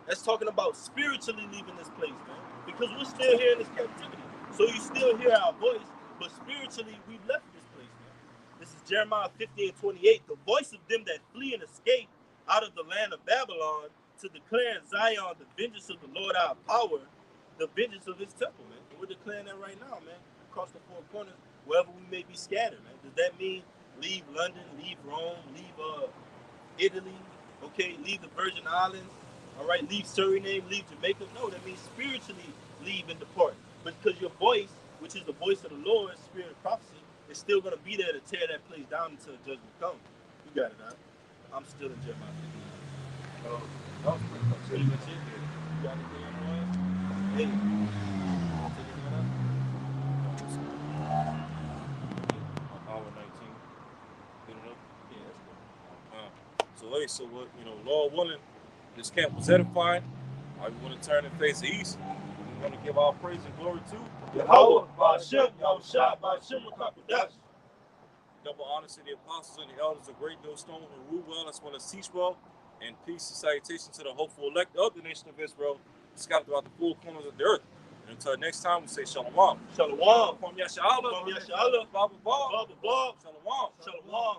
That's talking about spiritually leaving this place, man, because we're still here in this captivity. So you still hear our voice, but spiritually we left this place, man. This is Jeremiah 50 and 28. The voice of them that flee and escape out of the land of Babylon, to declare in Zion the vengeance of the Lord our power, the vengeance of his temple, man. And we're declaring that right now, man, across the four corners, wherever we may be scattered, man. Does that mean leave London, leave Rome, leave Italy, okay, leave the Virgin Islands, all right, leave Suriname, leave Jamaica? No, that means spiritually leave and depart. But because your voice, which is the voice of the Lord, spirit of prophecy, is still going to be there to tear that place down until judgment comes. You got it, huh? I'm still in Jeremiah 59. That was pretty much it. You got anything otherwise? Hey, take anything else? Hour 19. Good enough? Yeah, that's good. So what, Lord willing, this camp was edifying. We want to turn and face the east. We want to give our praise and glory to Yahweh, Ba'ashem, Yahushua, Ba'ashem, Makakodash. double honor to the apostles and the elders of Great Millstone who rule well as well as teach well. And peace and salutation to the hopeful elect of the nation of Israel, scattered throughout the four corners of the earth. And until next time, we say Shalom. Shalom. Kwam Yasha Allah. Kwam Yasha Allah. Baba Bob. Baba Bob. Shalom. Shalom.